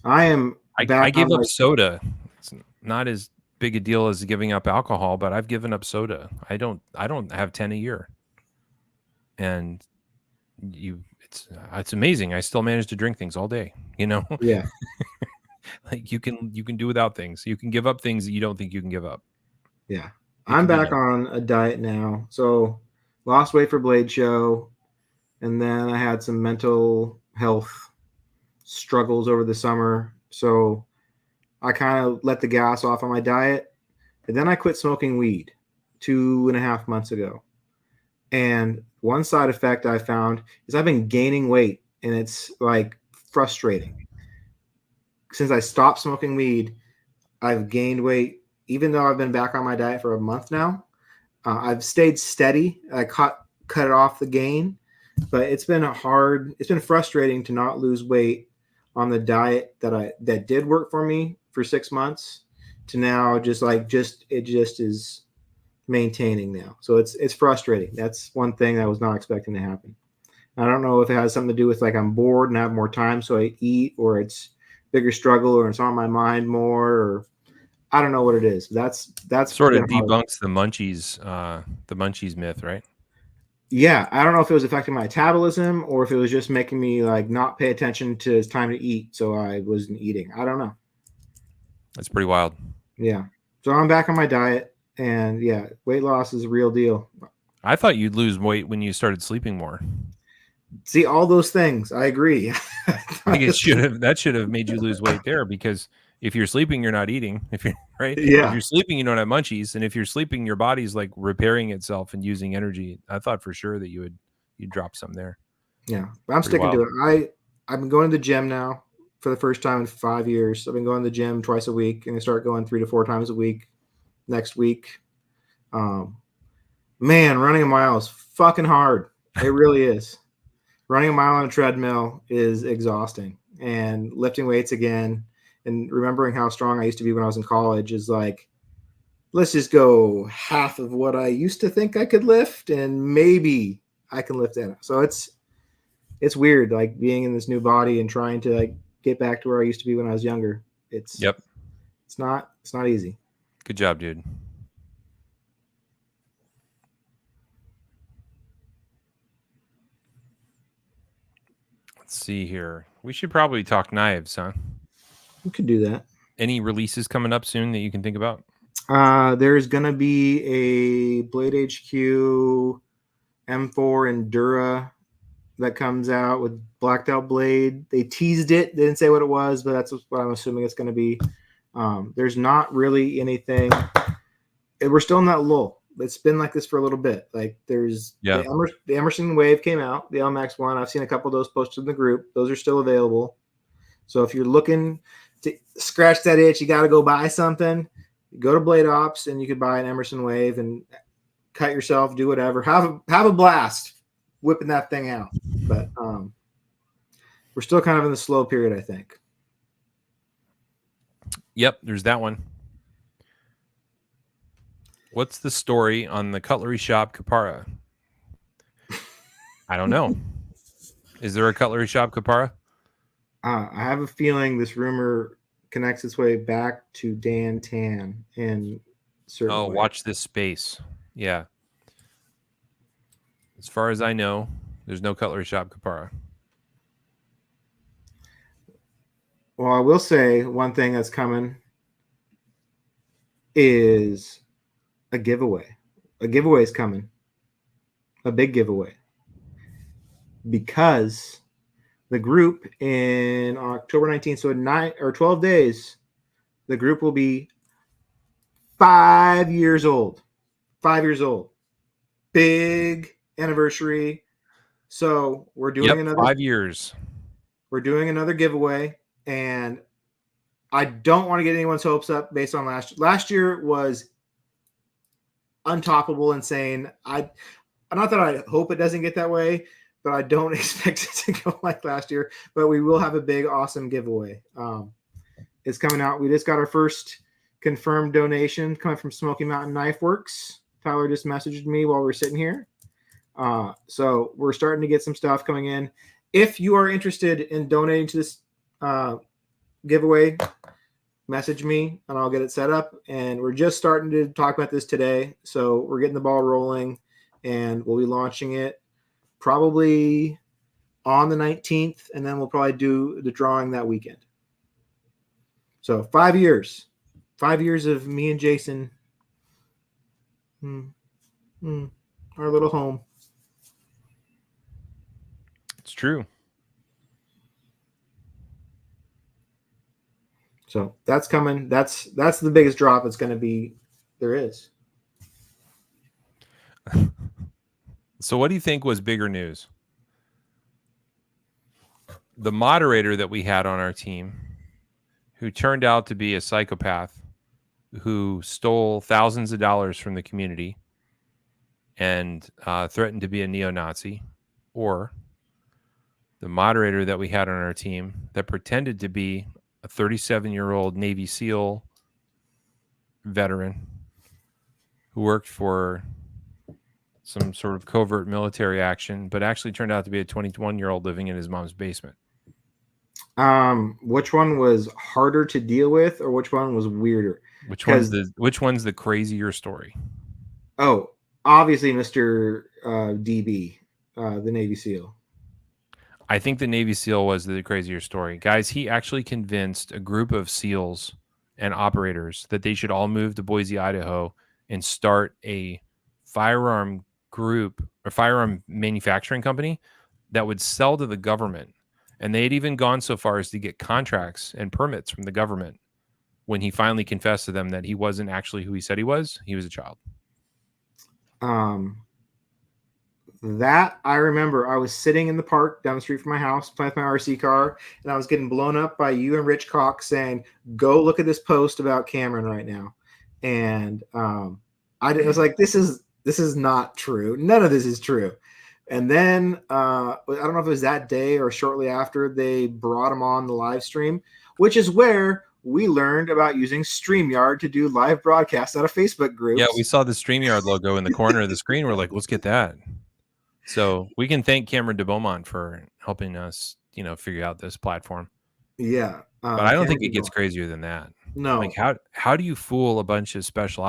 Speaker 1: I gave up soda. It's not as big a deal as giving up alcohol, but I've given up soda. I don't have 10 a year. And it's amazing. I still manage to drink things all day, you know?
Speaker 2: Yeah.
Speaker 1: Like you can do without things. You can give up things that you don't think you can give up.
Speaker 2: Yeah. I'm back on a diet now. So lost weight for Blade Show. And then I had some mental health struggles over the summer. So I kind of let the gas off on my diet. And then I quit smoking weed 2.5 months ago. And one side effect I found is I've been gaining weight, and it's like frustrating. Since I stopped smoking weed, I've gained weight, even though I've been back on my diet for a month now. I've stayed steady. I cut it off the gain, but it's been frustrating to not lose weight on the diet that did work for me for 6 months to now it just is maintaining now. So it's frustrating. That's one thing I was not expecting to happen. I don't know if it has something to do with like I'm bored and I have more time, so I eat, or it's bigger struggle, or it's on my mind more, or I don't know what it is. That's
Speaker 1: sort of debunks the munchies myth, right?
Speaker 2: Yeah, I don't know if it was affecting my metabolism or if it was just making me like not pay attention to it's time to eat, so I wasn't eating. I don't know.
Speaker 1: That's pretty wild.
Speaker 2: Yeah. So I'm back on my diet, and yeah, weight loss is a real deal.
Speaker 1: I thought you'd lose weight when you started sleeping more.
Speaker 2: See, all those things, I agree.
Speaker 1: Like that should have made you lose weight there, because if you're sleeping, you're not eating. If you're right,
Speaker 2: Yeah.
Speaker 1: If you're sleeping, you don't have munchies, and if you're sleeping, your body's like repairing itself and using energy. I thought for sure that you'd drop some there.
Speaker 2: Yeah, but I'm sticking to it. I've been going to the gym now for the first time in 5 years. I've been going to the gym twice a week, and I start going 3 to 4 times a week next week. Man, running a mile is fucking hard. It really is. Running a mile on a treadmill is exhausting, and lifting weights again and remembering how strong I used to be when I was in college is like, let's just go half of what I used to think I could lift, and maybe I can lift that. So it's weird, like being in this new body and trying to like get back to where I used to be when I was younger. It's not easy.
Speaker 1: Good job, dude. Let's see here. We should probably talk knives, huh?
Speaker 2: We could do that.
Speaker 1: Any releases coming up soon that you can think about?
Speaker 2: There's gonna be a Blade HQ M4 Endura that comes out with blacked out blade. They teased it. They didn't say what it was, but that's what I'm assuming it's going to be. There's not really anything. We're still in that lull. It's been like this for a little bit. Like there's the Emerson Wave came out, the LMAX one. I've seen a couple of those posted in the group. Those are still available. So if you're looking to scratch that itch, you got to go buy something. Go to Blade Ops and you could buy an Emerson Wave and cut yourself, do whatever. Have a blast whipping that thing out. But we're still kind of in the slow period, I think.
Speaker 1: Yep, there's that one. What's the story on the cutlery shop Kapara? I don't know. Is there a cutlery shop Kapara?
Speaker 2: I have a feeling this rumor connects its way back to Dan Tan in certain ways.
Speaker 1: Watch this space. Yeah. As far as I know, there's no cutlery shop Kapara.
Speaker 2: Well, I will say one thing that's coming is a giveaway. a giveaway is coming, a big giveaway, because the group in October 19th, so in 12 days, the group will be 5 years old. 5 years old. Big anniversary. So we're doing another
Speaker 1: 5 years.
Speaker 2: We're doing another giveaway, and I don't want to get anyone's hopes up based on last year. Last year was untoppable, insane. Not that I hope it doesn't get that way, but I don't expect it to go like last year. But we will have a big, awesome giveaway. It's coming out. We just got our first confirmed donation coming from Smoky Mountain Knife Works. Tyler just messaged me while we're sitting here. So we're starting to get some stuff coming in. If you are interested in donating to this giveaway, message me and I'll get it set up. And we're just starting to talk about this today. So we're getting the ball rolling, and we'll be launching it probably on the 19th. And then we'll probably do the drawing that weekend. So 5 years. 5 years of me and Jason. Our little home.
Speaker 1: It's true.
Speaker 2: So that's coming. That's the biggest drop it's going to be there is.
Speaker 1: So what do you think was bigger news? The moderator that we had on our team, who turned out to be a psychopath, who stole thousands of dollars from the community and threatened to be a neo-Nazi, or the moderator that we had on our team that pretended to be a 37-year-old Navy SEAL veteran who worked for some sort of covert military action, but actually turned out to be a 21-year-old living in his mom's basement.
Speaker 2: Which one was harder to deal with, or which one was weirder?
Speaker 1: Which one's the crazier story?
Speaker 2: Oh, obviously, Mr. DB, the Navy SEAL.
Speaker 1: I think the Navy SEAL was the crazier story. Guys, he actually convinced a group of SEALs and operators that they should all move to Boise, Idaho, and start a firearm group or firearm manufacturing company that would sell to the government. And they had even gone so far as to get contracts and permits from the government when he finally confessed to them that he wasn't actually who he said he was. He was a child.
Speaker 2: That I remember. I was sitting in the park down the street from my house playing with my RC car, and I was getting blown up by you and Rich Cox saying, "Go look at this post about Cameron right now." And I was like, "This is not true. None of this is true." And then I don't know if it was that day or shortly after, they brought him on the live stream, which is where we learned about using StreamYard to do live broadcasts out of Facebook groups.
Speaker 1: Yeah, we saw the StreamYard logo in the corner of the screen. We're like, let's get that. So we can thank Cameron de Beaumont for helping us, figure out this platform.
Speaker 2: Yeah.
Speaker 1: But I don't think it gets crazier than that.
Speaker 2: No.
Speaker 1: Like, how do you fool a bunch of special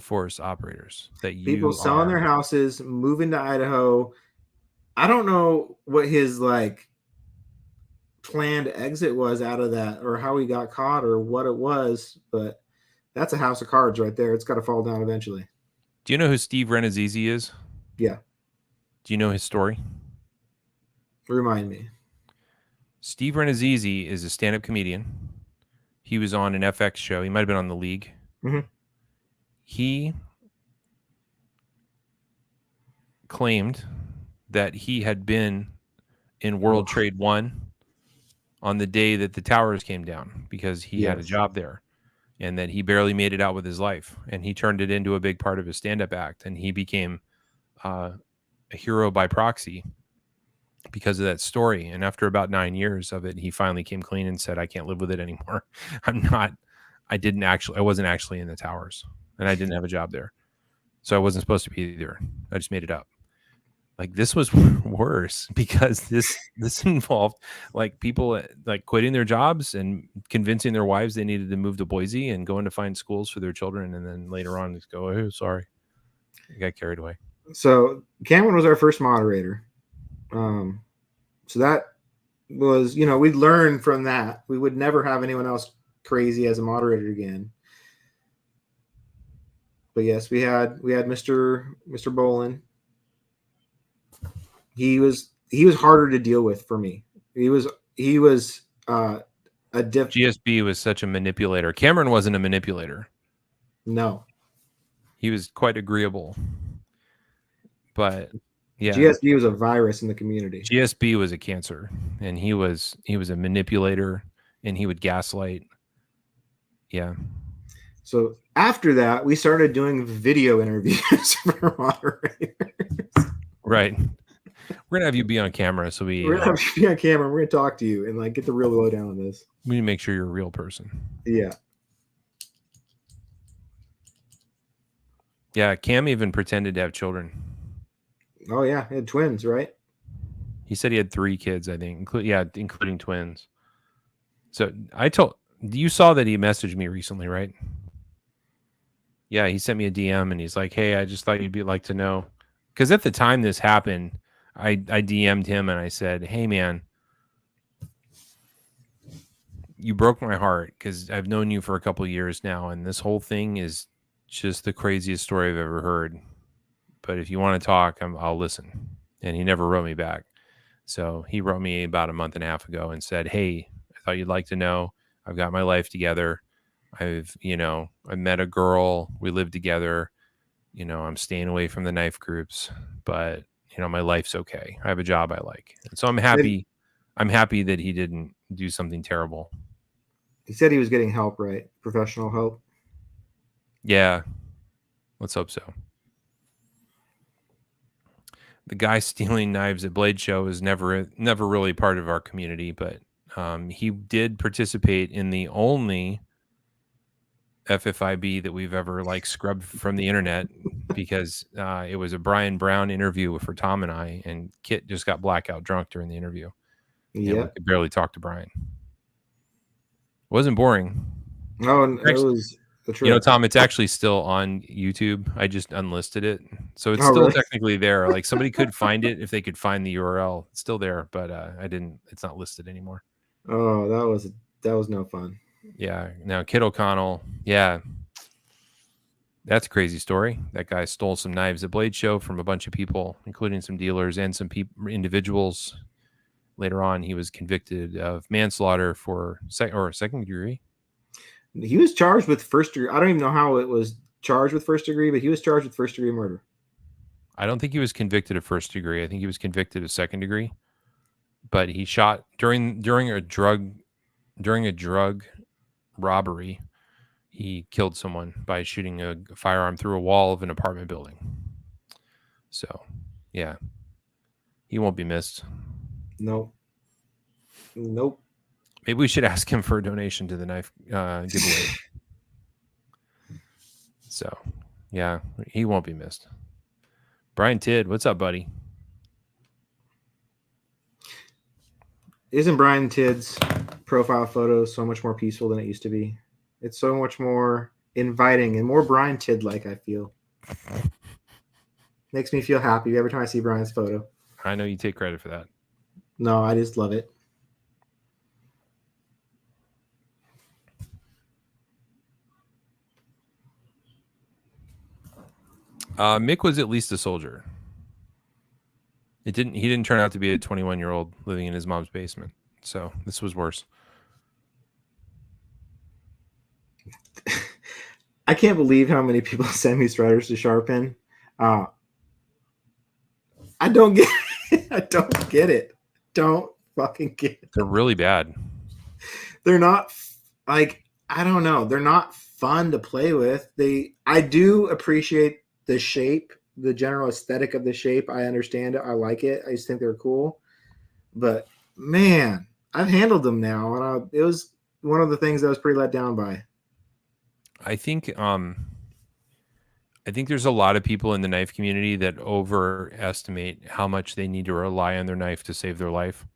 Speaker 1: force operators that
Speaker 2: people selling their houses, moving to Idaho? I don't know what his planned exit was out of that, or how he got caught, or what it was, but that's a house of cards right there. It's got to fall down eventually.
Speaker 1: Do you know who Steve Renazizi is?
Speaker 2: Yeah.
Speaker 1: Do you know his story?
Speaker 2: Remind me.
Speaker 1: Steve Renazizi is a stand-up comedian. He was on an FX show. He might have been on The League.
Speaker 2: Mm-hmm.
Speaker 1: He claimed that he had been in World Trade One on the day that the towers came down because he had a job there, and that he barely made it out with his life. And he turned it into a big part of his stand-up act, and he became a hero by proxy because of that story. And after about 9 years of it, he finally came clean and said, I can't live with it anymore. I wasn't actually in the towers, and I didn't have a job there. So I wasn't supposed to be there. I just made it up. Like, this was worse because this involved people quitting their jobs and convincing their wives they needed to move to Boise and going to find schools for their children. And then later on just go, oh, sorry. I got carried away. So
Speaker 2: Cameron was our first moderator. So that was, we'd learn from that. We would never have anyone else crazy as a moderator again. But yes, we had Mr. Bolin. He was harder to deal with for me. He was a diff.
Speaker 1: GSB was such a manipulator. Cameron wasn't a manipulator.
Speaker 2: No,
Speaker 1: He was quite agreeable. But yeah,
Speaker 2: GSB was a virus in the community.
Speaker 1: GSB was a cancer, and he was a manipulator, and he would gaslight. Yeah.
Speaker 2: So after that, we started doing video interviews for moderators.
Speaker 1: Right. We're gonna have you be on camera, so
Speaker 2: We're gonna have you be on camera. We're gonna talk to you and like get the real lowdown on this.
Speaker 1: we need to make sure you're a real person.
Speaker 2: Yeah.
Speaker 1: Yeah, Cam even pretended to have children.
Speaker 2: Oh yeah, he had twins, right?
Speaker 1: He said he had 3 kids, I think, including twins. So you saw that he messaged me recently, right? Yeah, he sent me a DM and he's like, "Hey, I just thought you'd like to know," because at the time this happened, I DM'd him and I said, "Hey, man, you broke my heart because I've known you for a couple of years now, and this whole thing is just the craziest story I've ever heard. But if you want to talk, I'll listen." And he never wrote me back. So he wrote me about a month and a half ago and said, "Hey, I thought you'd like to know. I've got my life together. I met a girl. We live together. I'm staying away from the knife groups, but my life's okay. I have a job I like. And so I'm happy. I'm happy that he didn't do something terrible."
Speaker 2: He said he was getting help, right? Professional help.
Speaker 1: Yeah. Let's hope so. The guy stealing knives at Blade Show is never really part of our community, but he did participate in the only FFIB that we've ever scrubbed from the internet because it was a Brian Brown interview for Tom and I, and Kit just got blackout drunk during the interview. Yeah, we could barely talk to Brian. It wasn't boring.
Speaker 2: Oh, it was.
Speaker 1: Tom, it's actually still on YouTube. I just unlisted it. So it's still technically there. Like somebody could find it if they could find the URL. It's still there, but it's not listed anymore.
Speaker 2: Oh, that was no fun.
Speaker 1: Yeah. Now Kit O'Connell. Yeah. That's a crazy story. That guy stole some knives at Blade Show from a bunch of people, including some dealers and some individuals. Later on, he was convicted of manslaughter for second degree.
Speaker 2: He was charged with first degree. I don't even know how it was charged with first degree, but he was charged with first degree murder.
Speaker 1: I don't think he was convicted of first degree. I think he was convicted of second degree. But he shot during a drug robbery. He killed someone by shooting a firearm through a wall of an apartment building. So, yeah, he won't be missed.
Speaker 2: Nope.
Speaker 1: Maybe we should ask him for a donation to the knife giveaway. So, yeah, he won't be missed. Brian Tidd, what's up, buddy?
Speaker 2: Isn't Brian Tidd's profile photo so much more peaceful than it used to be? It's so much more inviting and more Brian Tidd-like, I feel. Makes me feel happy every time I see Brian's photo.
Speaker 1: I know you take credit for that.
Speaker 2: No, I just love it.
Speaker 1: Mick was at least a soldier. He didn't turn out to be a 21-year-old living in his mom's basement. So this was worse.
Speaker 2: I can't believe how many people send me striders to sharpen. I don't get it. I don't get it. Don't fucking get it.
Speaker 1: They're really bad.
Speaker 2: They're not I don't know. They're not fun to play with. I do appreciate the shape, the general aesthetic of the shape. I understand it. I like it. I just think they're cool. But man, I've handled them now, and it was one of the things I was pretty let down by.
Speaker 1: I think there's a lot of people in the knife community that overestimate how much they need to rely on their knife to save their life.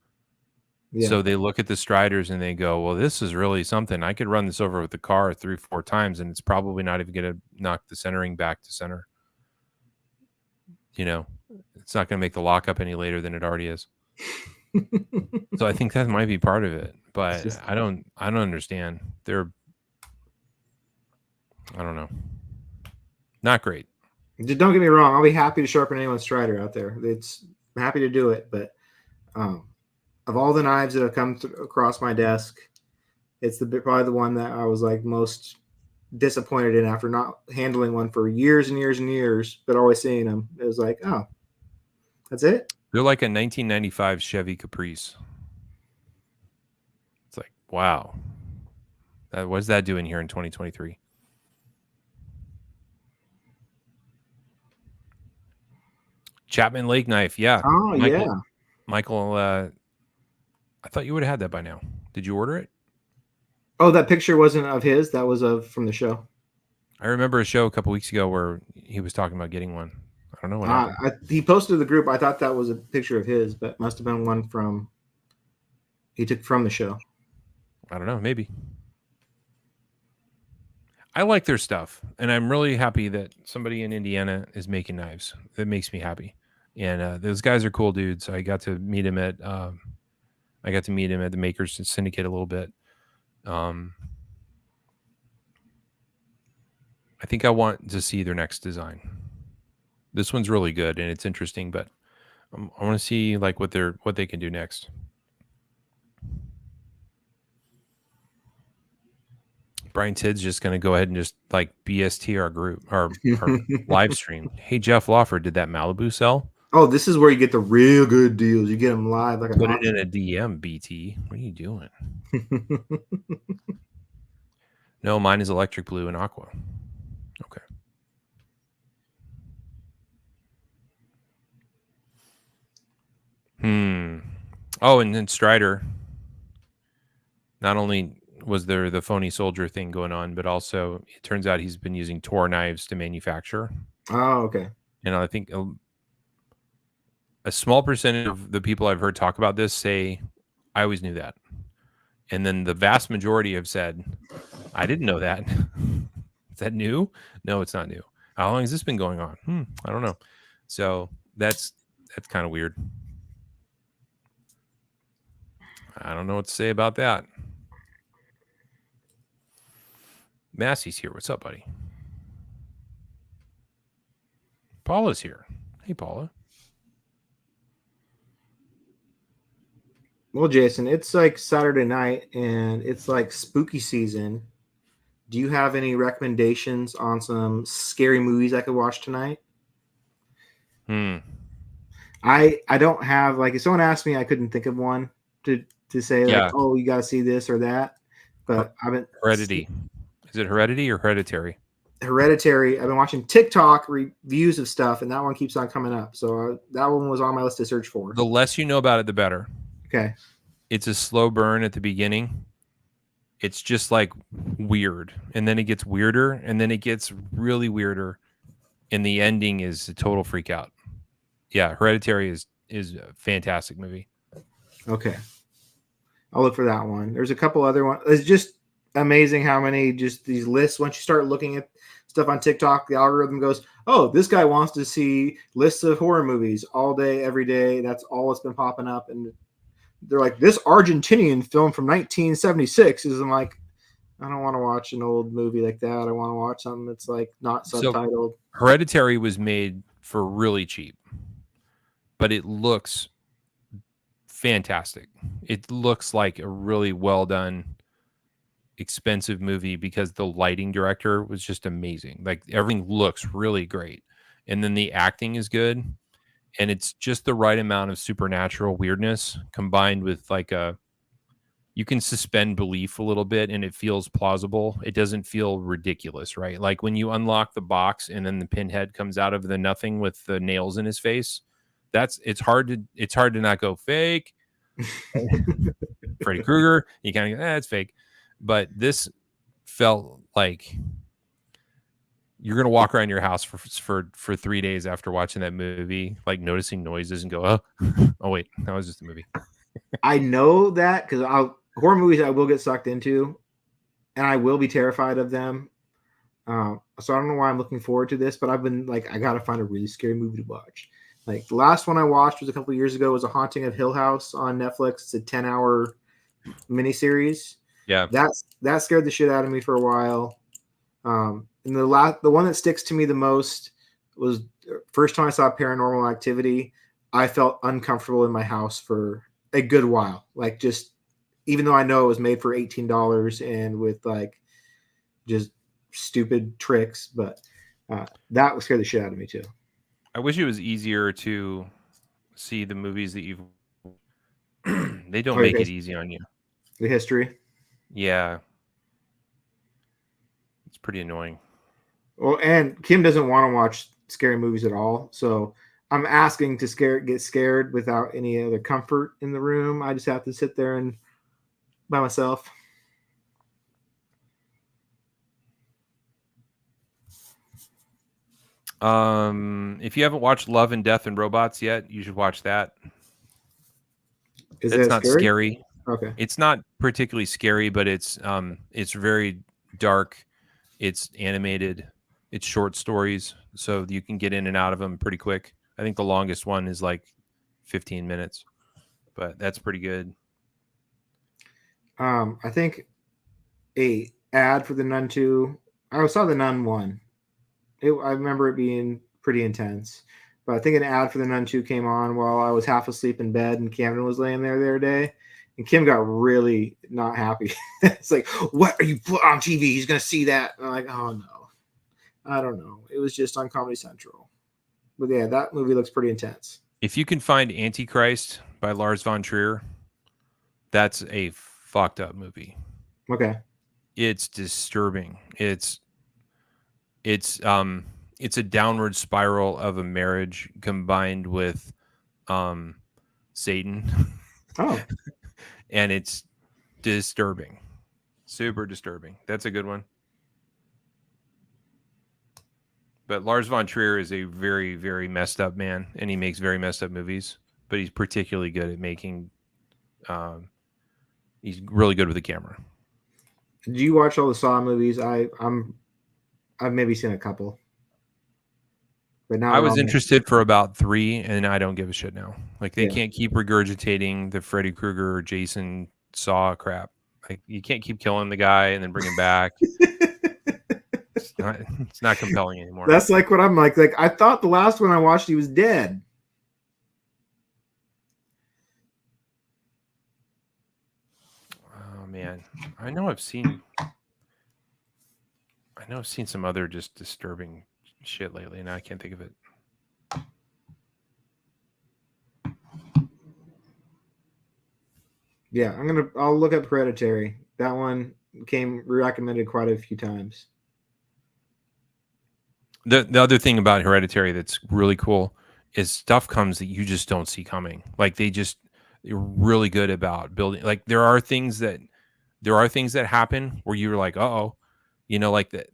Speaker 1: Yeah. So they look at the striders and they go, well, this is really something. I could run this over with the car 3-4 times and it's probably not even going to knock the centering back to center. It's not going to make the lockup any later than it already is. So I think that might be part of it, but I don't understand. I don't know. Not great.
Speaker 2: Just don't get me wrong. I'll be happy to sharpen anyone's strider out there. It's I'm happy to do it, but of all the knives that have come across my desk, it's probably the one that I was like most disappointed in after not handling one for years and years and years, but always seeing them. It was like, oh, that's it.
Speaker 1: They're like a 1995 Chevy Caprice. It's like, wow. What is that doing here in 2023? Chapman Lake knife. Yeah.
Speaker 2: Oh, yeah.
Speaker 1: Michael, I thought you would have had that by now. Did you order it?
Speaker 2: Oh, that picture wasn't of his. That was from the show.
Speaker 1: I remember a show a couple weeks ago where he was talking about getting one. I don't know what happened.
Speaker 2: He posted to the group. I thought that was a picture of his, but must have been one he took from the show.
Speaker 1: I don't know. Maybe. I like their stuff, and I'm really happy that somebody in Indiana is making knives. That makes me happy. And those guys are cool dudes. I got to meet him at the Makers Syndicate a little bit. I think I want to see their next design. This one's really good and it's interesting, but I want to see like what they can do next. Brian Tidd's just going to go ahead and just like BST our group, our live stream. Hey, Jeff Lawford, did that Malibu sell?
Speaker 2: Oh, this is where you get the real good deals. You get them live. Like
Speaker 1: Put it in a DM, BT. What are you doing? No, mine is electric blue and aqua. Okay. Oh, and then Strider. Not only was there the phony soldier thing going on, but also it turns out he's been using Tor knives to manufacture.
Speaker 2: Oh, okay.
Speaker 1: And I think a small percentage of the people I've heard talk about this say, I always knew that. And then the vast majority have said, I didn't know that. Is that new? No, it's not new. How long has this been going on? I don't know. So that's kind of weird. I don't know what to say about that. Massey's here. What's up, buddy? Paula's here. Hey, Paula.
Speaker 2: Well, Jason, it's like Saturday night and it's like spooky season. Do you have any recommendations on some scary movies I could watch tonight? I don't have, like, if someone asked me, I couldn't think of one to say like, oh, you got to see this or that. But I've been
Speaker 1: Heredity. Is it Heredity or Hereditary?
Speaker 2: Hereditary. I've been watching TikTok reviews of stuff, and that one keeps on coming up. So that one was on my list to search for.
Speaker 1: The less you know about it, the better.
Speaker 2: Okay.
Speaker 1: It's a slow burn at the beginning. It's just like weird, and then it gets weirder, and then it gets really weirder, and the ending is a total freak out. Yeah, Hereditary is a fantastic movie.
Speaker 2: Okay. I'll look for that one. There's a couple other ones. It's just amazing how many just these lists. Once you start looking at stuff on TikTok, the algorithm goes, oh, this guy wants to see lists of horror movies all day, every day. That's all that's been popping up. And they're like, this Argentinian film from 1976 is. I'm like, I don't want to watch an old movie like that. I want to watch something that's like not subtitled.
Speaker 1: So Hereditary was made for really cheap, but it looks fantastic. It looks like a really well done, expensive movie because the lighting director was just amazing. Like everything looks really great, and then the acting is good, and it's just the right amount of supernatural weirdness combined with like you can suspend belief a little bit and it feels plausible. It doesn't feel ridiculous, right? Like when you unlock the box and then the Pinhead comes out of the nothing with the nails in his face. It's hard to not go fake. Freddy Krueger, you kind of go, it's fake. But this felt like you're gonna walk around your house for 3 days after watching that movie, like noticing noises and go, oh wait, that was just a movie.
Speaker 2: I know that because horror movies I will get sucked into, and I will be terrified of them. So I don't know why I'm looking forward to this, but I've been like, I gotta find a really scary movie to watch. Like the last one I watched was a couple of years ago. Was A Haunting of Hill House on Netflix. It's a 10-hour miniseries.
Speaker 1: Yeah,
Speaker 2: that scared the shit out of me for a while. And the one that sticks to me the most was first time I saw Paranormal Activity. I felt uncomfortable in my house for a good while. Like, just even though I know it was made for $18 and with like just stupid tricks, but that scared the shit out of me too.
Speaker 1: I wish it was easier to see the movies that you've. They don't make it easy on you.
Speaker 2: The history.
Speaker 1: Yeah, it's pretty annoying.
Speaker 2: Well, and Kim doesn't want to watch scary movies at all, so I'm asking to get scared without any other comfort in the room. I just have to sit there and by myself.
Speaker 1: If you haven't watched Love and Death and Robots yet, you should watch that.
Speaker 2: Is
Speaker 1: It's
Speaker 2: that
Speaker 1: not
Speaker 2: scary?
Speaker 1: scary.
Speaker 2: Okay.
Speaker 1: It's not particularly scary, but it's very dark. It's animated. It's short stories, so you can get in and out of them pretty quick. I think the longest one is like 15 minutes, but that's pretty good.
Speaker 2: I think a ad for the Nun 2. I saw the Nun 1. I remember it being pretty intense. But I think an ad for the Nun 2 came on while I was half asleep in bed and Camden was laying there the other day. And Kim got really not happy. It's like, what are you put on TV? He's going to see that. And I'm like, oh no. I don't know. It was just on Comedy Central. But yeah, that movie looks pretty intense.
Speaker 1: If you can find Antichrist by Lars von Trier, that's a fucked up movie.
Speaker 2: Okay.
Speaker 1: It's disturbing. It's a downward spiral of a marriage combined with Satan.
Speaker 2: Oh.
Speaker 1: And it's disturbing. Super disturbing. That's a good one. But Lars von Trier is a very, very messed up man, and he makes very messed up movies. But he's particularly good at making. He's really good with the camera.
Speaker 2: Did you watch all the Saw movies? I've maybe seen a couple, but now
Speaker 1: I was interested for about 3, and I don't give a shit now. Like they can't keep regurgitating the Freddy Krueger, Jason Saw crap. Like you can't keep killing the guy and then bring him back. It's not compelling anymore.
Speaker 2: That's like what I'm like. Like I thought the last one I watched, he was dead.
Speaker 1: Oh man, I know I've seen some other just disturbing shit lately, and I can't think of it.
Speaker 2: Yeah, I'll look up Hereditary. That one came recommended quite a few times.
Speaker 1: The other thing about Hereditary that's really cool is stuff comes that you just don't see coming. Like they're really good about building. Like there are things that happen where you're like, uh-oh, like that.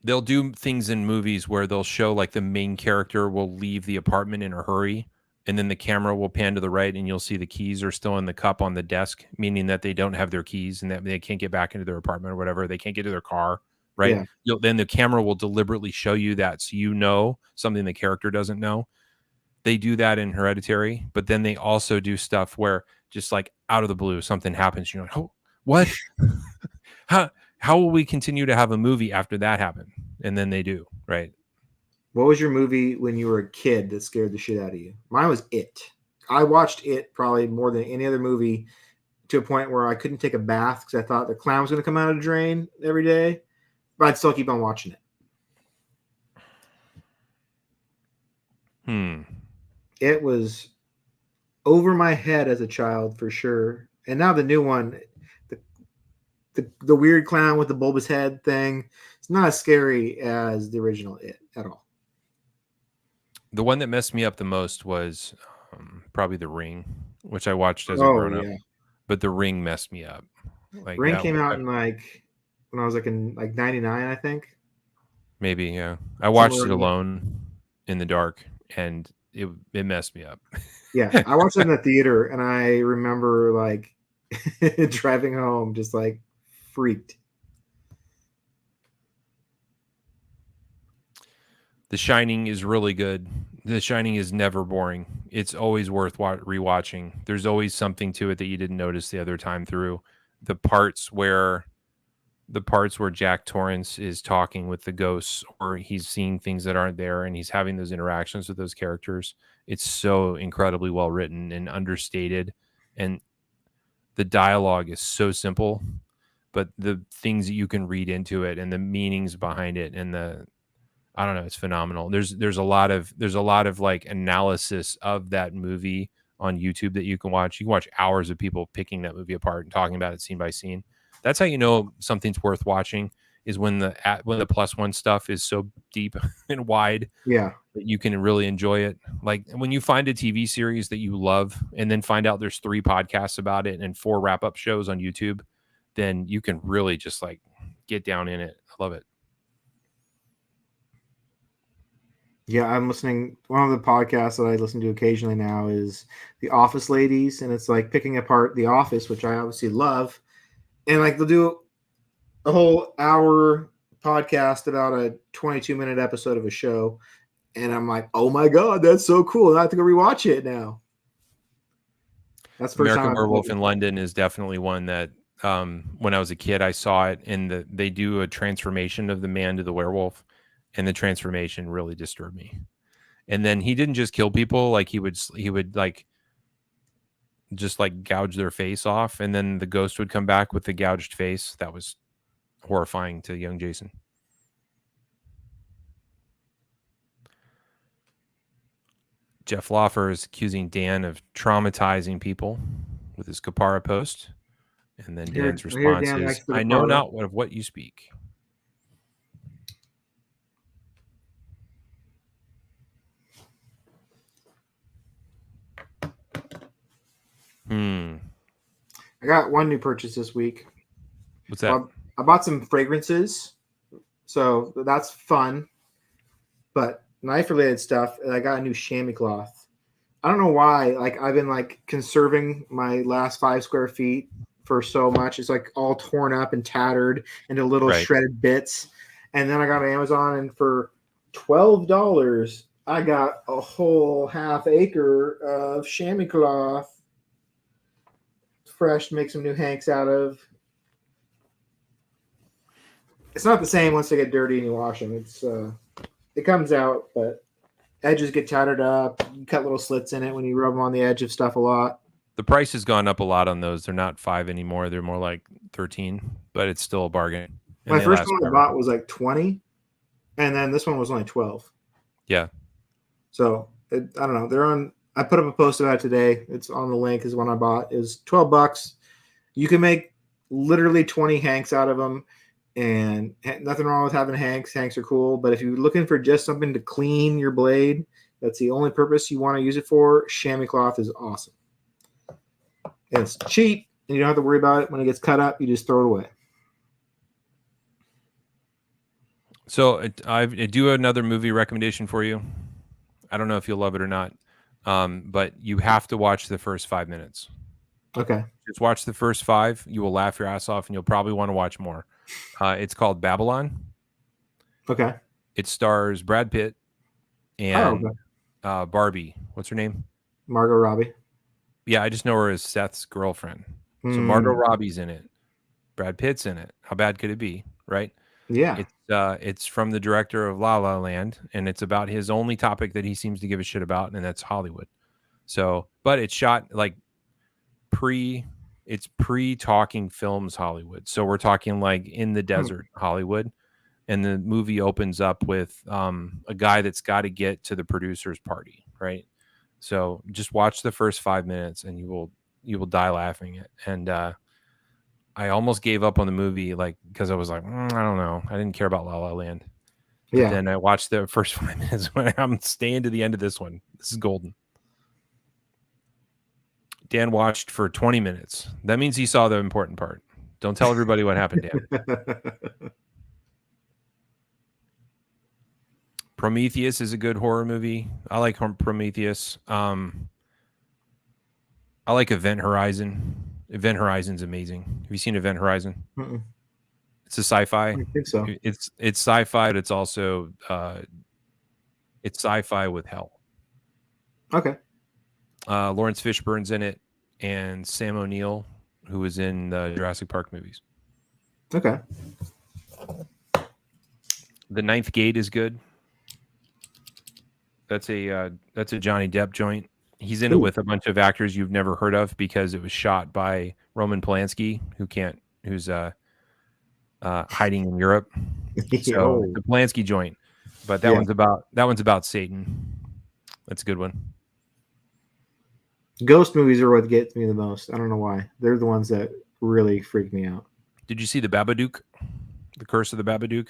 Speaker 1: They'll do things in movies where they'll show like the main character will leave the apartment in a hurry, and then the camera will pan to the right and you'll see the keys are still in the cup on the desk, meaning that they don't have their keys and that they can't get back into their apartment or whatever. They can't get to their car, right? Yeah. Then the camera will deliberately show you that so you know something the character doesn't know. They do that in Hereditary, but then they also do stuff where just like out of the blue, something happens. You're like, oh, what? How will we continue to have a movie after that happened? And then they do, right?
Speaker 2: What was your movie when you were a kid that scared the shit out of you? Mine was It. I watched It probably more than any other movie to a point where I couldn't take a bath because I thought the clown was going to come out of the drain every day, but I'd still keep on watching it. It was over my head as a child for sure. And now the new one, the weird clown with the bulbous head thing, it's not as scary as the original It at all.
Speaker 1: The one that messed me up the most was probably The Ring, which I watched as a grown-up. Yeah. But The Ring messed me up.
Speaker 2: Like Ring came out in like when I was like in like 99, I think.
Speaker 1: Maybe, yeah. I watched it alone in the dark, and it messed me up.
Speaker 2: Yeah, I watched it in the theater, and I remember like driving home just like freaked.
Speaker 1: The Shining is really good. The Shining is never boring. It's always worth rewatching. There's always something to it that you didn't notice the other time through. The parts where the parts where Jack Torrance is talking with the ghosts, or he's seeing things that aren't there, and he's having those interactions with those characters. It's so incredibly well written and understated, and the dialogue is so simple, but the things that you can read into it and the meanings behind it and the I don't know, it's phenomenal. There's a lot of like analysis of that movie on YouTube that you can watch. You can watch hours of people picking that movie apart and talking about it scene by scene. That's how you know something's worth watching, is when the plus one stuff is so deep and wide
Speaker 2: Yeah.
Speaker 1: that you can really enjoy it. Like when you find a TV series that you love and then find out there's 3 podcasts about it and 4 wrap-up shows on YouTube, then you can really just like get down in it. I love it.
Speaker 2: Yeah, I'm listening. One of the podcasts that I listen to occasionally now is The Office Ladies, and it's like picking apart The Office, which I obviously love. And like they'll do a whole hour podcast about a 22-minute episode of a show, and I'm like, oh my god, that's so cool! I have to go rewatch it now. That's the first
Speaker 1: American
Speaker 2: time
Speaker 1: Werewolf in London is definitely one that when I was a kid I saw it, and they do a transformation of the man to the werewolf, and the transformation really disturbed me. And then he didn't just kill people, like he would like just like gouge their face off, and then the ghost would come back with the gouged face. That was horrifying to young Jason. Jeff Loffer is accusing Dan of traumatizing people with his Kapara post. And then Dan's response is, I know not of what you speak.
Speaker 2: I got one new purchase this week.
Speaker 1: What's that?
Speaker 2: Well, I bought some fragrances, so that's fun. But knife-related stuff, I got a new chamois cloth. I don't know why. Like I've been like conserving my last 5 square feet for so much. It's like all torn up and tattered into little shredded bits. And then I got on Amazon, and for $12, I got a whole half acre of chamois cloth. Fresh to make some new hanks out of. It's not the same once they get dirty and you wash them. It comes out, but edges get tattered up. You cut little slits in it when you rub them on the edge of stuff a lot.
Speaker 1: The price has gone up a lot on those. They're not $5 anymore. They're more like $13, but it's still a bargain.
Speaker 2: And my first one I bought was like $20, and then this one was only $12.
Speaker 1: Yeah.
Speaker 2: So I don't know. They're on. I put up a post about it today. It's on the link. Is one I bought. Is $12. You can make literally 20 hanks out of them, and nothing wrong with having hanks. Hanks are cool, but if you're looking for just something to clean your blade, that's the only purpose you want to use it for. Chamois cloth is awesome. And it's cheap, and you don't have to worry about it when it gets cut up. You just throw it away.
Speaker 1: So I do another movie recommendation for you. I don't know if you'll love it or not, but you have to watch the first 5 minutes.
Speaker 2: Okay.
Speaker 1: Just watch the first 5. You will laugh your ass off, and you'll probably want to watch more. It's called Babylon.
Speaker 2: Okay.
Speaker 1: It stars Brad Pitt and Barbie. What's her name?
Speaker 2: Margot Robbie.
Speaker 1: Yeah, I just know her as Seth's girlfriend. So Margot Robbie's in it. Brad Pitt's in it. How bad could it be, right?
Speaker 2: Yeah.
Speaker 1: It's from the director of La La Land, and it's about his only topic that he seems to give a shit about, and that's Hollywood. So, but it's shot like pre-talking films Hollywood. So we're talking like in the desert Hollywood, and the movie opens up with a guy that's got to get to the producer's party, right? So just watch the first 5 minutes, and you will die laughing. And I almost gave up on the movie, like, because I was like, I don't know, I didn't care about La La Land. But then I watched the first 5 minutes. I'm staying to the end of this one. This is golden. Dan watched for 20 minutes. That means he saw the important part. Don't tell everybody what happened, Dan. Prometheus is a good horror movie. I like Prometheus. I like Event Horizon. Event Horizon's amazing. Have you seen Event Horizon?
Speaker 2: Mm-mm.
Speaker 1: It's a sci-fi.
Speaker 2: I think so.
Speaker 1: It's sci-fi, but it's also it's sci-fi with hell.
Speaker 2: Okay.
Speaker 1: Lawrence Fishburne's in it, and Sam O'Neill, who was in the Jurassic Park movies.
Speaker 2: Okay.
Speaker 1: The Ninth Gate is good. That's a Johnny Depp joint. He's in it
Speaker 2: Ooh.
Speaker 1: with a bunch of actors you've never heard of because it was shot by Roman Polanski, who's hiding in Europe. So it's
Speaker 2: Oh.
Speaker 1: a Polanski joint, but that
Speaker 2: Yeah.
Speaker 1: one's about Satan. That's a good one.
Speaker 2: Ghost movies are what gets me the most. I don't know why. They're the ones that really freak me out.
Speaker 1: Did you see the Babadook? The Curse of the Babadook?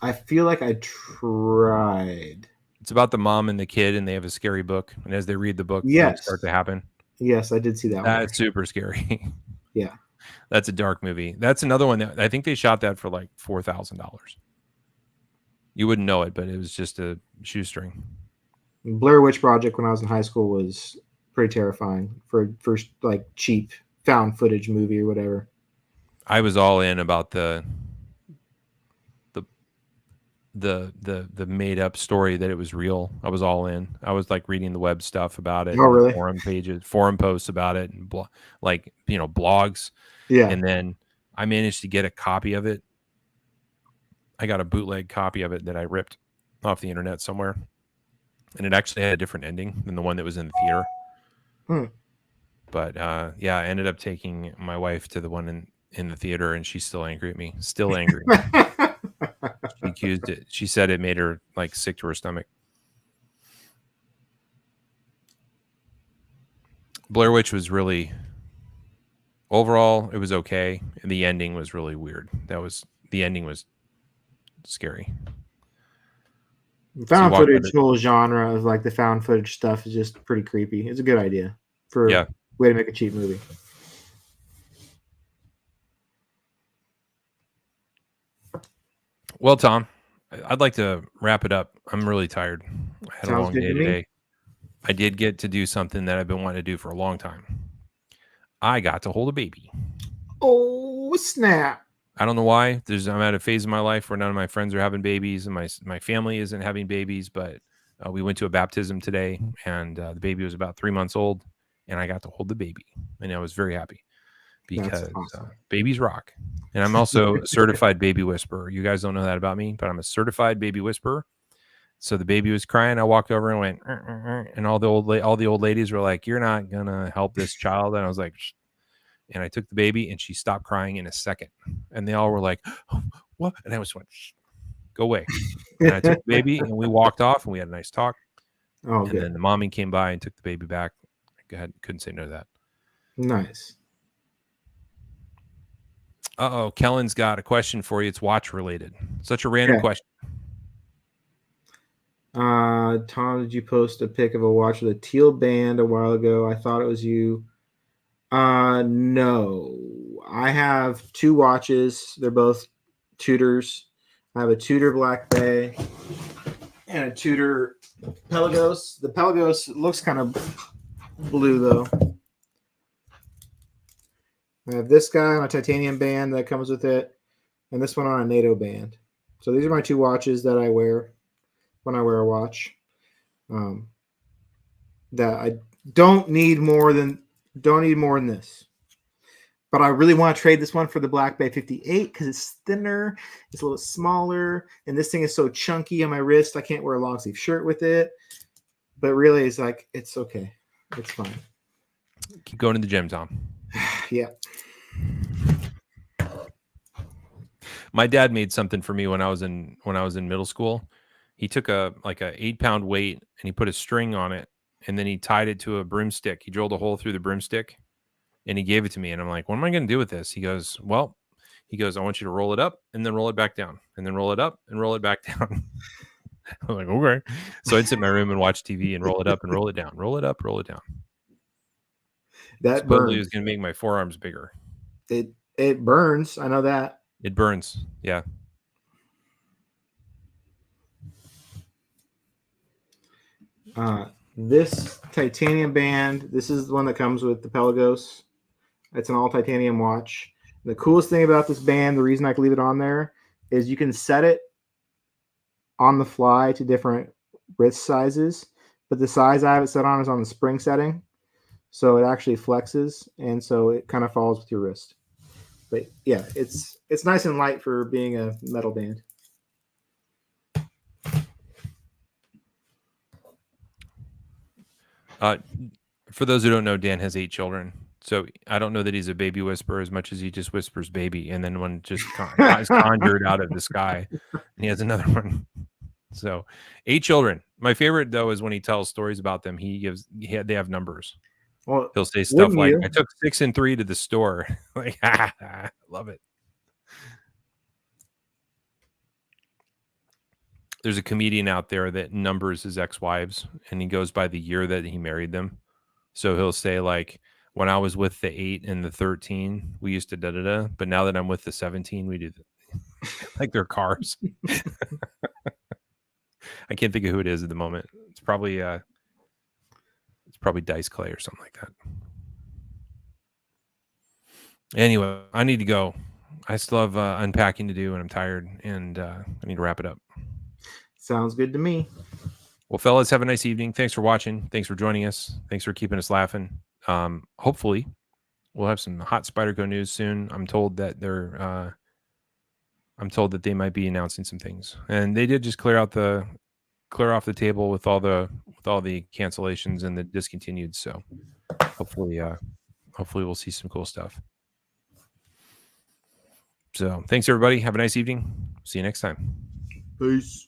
Speaker 2: I feel like I tried.
Speaker 1: It's about the mom and the kid, and they have a scary book. And as they read the book, things start
Speaker 2: Yes.
Speaker 1: to happen.
Speaker 2: Yes, I did see that one.
Speaker 1: That's super scary.
Speaker 2: Yeah.
Speaker 1: That's a dark movie. That's another one that I think they shot that for like $4,000. You wouldn't know it, but it was just a shoestring.
Speaker 2: Blair Witch Project when I was in high school was pretty terrifying for like cheap found footage movie or whatever.
Speaker 1: I was all in about the made up story that it was real. I was all in. I was like reading the web stuff about it,
Speaker 2: Oh,
Speaker 1: and the
Speaker 2: really?
Speaker 1: forum pages, forum posts about it, and blogs.
Speaker 2: Yeah.
Speaker 1: And then I managed to get a copy of it. I got a bootleg copy of it that I ripped off the internet somewhere, and it actually had a different ending than the one that was in the theater. But yeah, I ended up taking my wife to the one in the theater, and she's still angry at me. Still angry. She accused it. She said it made her like sick to her stomach. Blair Witch was really, overall, it was okay. The ending was really weird. The ending was scary.
Speaker 2: Found footage whole genre of like the found footage stuff is just pretty creepy. It's a good idea for a way to make a cheap movie.
Speaker 1: Well, Tom, I'd like to wrap it up. I'm really tired. I had a long day today. I did get to do something that I've been wanting to do for a long time. I got to hold a baby.
Speaker 2: Oh, snap.
Speaker 1: I don't know why. I'm at a phase in my life where none of my friends are having babies, and my family isn't having babies. But we went to a baptism today, and the baby was about 3 months old, and I got to hold the baby, and I was very happy because
Speaker 2: awesome.
Speaker 1: Babies rock. And I'm also a certified baby whisperer. You guys don't know that about me, but I'm a certified baby whisperer. So the baby was crying. I walked over and went, and all the old ladies were like, "You're not gonna help this child." And I was like, shh. And I took the baby, and she stopped crying in a second. And they all were like, oh, "What?" And I just went, shh, "Go away." And I took the baby, and we walked off, and we had a nice talk.
Speaker 2: Oh,
Speaker 1: and
Speaker 2: good.
Speaker 1: Then the mommy came by and took the baby back. Couldn't say no to that.
Speaker 2: Nice.
Speaker 1: Kellen's got a question for you. It's watch related. Such a random question.
Speaker 2: Tom, did you post a pic of a watch with a teal band a while ago? I thought it was you. No. I have two watches. They're both Tudors. I have a Tudor Black Bay and a Tudor Pelagos. The Pelagos looks kind of blue though. I have this guy on a titanium band that comes with it, and this one on a NATO band. So these are my two watches that I wear when I wear a watch. That I don't need more than this. But I really want to trade this one for the Black Bay 58 because it's thinner, it's a little smaller, and this thing is so chunky on my wrist. I can't wear a long sleeve shirt with it. But really, it's like, it's okay. It's fine.
Speaker 1: Keep going to the gym, Tom.
Speaker 2: Yeah.
Speaker 1: My dad made something for me when I was in middle school. He took a 8-pound weight and he put a string on it, and then he tied it to a broomstick. He drilled a hole through the broomstick, and he gave it to me. And I'm like, "What am I going to do with this?" He goes, "I want you to roll it up and then roll it back down, and then roll it up and roll it back down." I'm like, "Okay." So I'd sit in my room and watch TV and roll it up and roll it down, roll it up, roll it down.
Speaker 2: That
Speaker 1: supposedly
Speaker 2: burns.
Speaker 1: is going to make my forearms bigger.
Speaker 2: It burns. I know that.
Speaker 1: It burns. Yeah.
Speaker 2: This titanium band, this is the one that comes with the Pelagos. It's an all titanium watch. The coolest thing about this band, the reason I can leave it on there, is you can set it on the fly to different wrist sizes, but the size I have it set on is on the spring setting, so it actually flexes, and so it kind of falls with your wrist. But yeah, it's nice and light for being a metal band.
Speaker 1: For those who don't know, Dan has 8 children. So I don't know that he's a baby whisperer as much as he just whispers baby. And then one just is conjured out of the sky, and he has another one. So 8 children. My favorite, though, is when he tells stories about them. They have numbers.
Speaker 2: Well,
Speaker 1: He'll say stuff like,
Speaker 2: you?
Speaker 1: I took 6 and 3 to the store. Like, love it. There's a comedian out there that numbers his ex-wives, and he goes by the year that he married them. So he'll say, like, when I was with the 8 and the 13, we used to da-da-da. But now that I'm with the 17, we do like their cars. I can't think of who it is at the moment. It's probably Dice Clay or something like that. Anyway, I need to go. I still have unpacking to do, and I'm tired, and I need to wrap it up.
Speaker 2: Sounds good to me.
Speaker 1: Well, fellas, have a nice evening. Thanks for watching. Thanks for joining us. Thanks for keeping us laughing. Hopefully, we'll have some hot Spyderco news soon. I'm told that they might be announcing some things, and they did just clear off the table with all the cancellations and the discontinued. So hopefully we'll see some cool stuff. So thanks everybody. Have a nice evening. See you next time.
Speaker 2: Peace.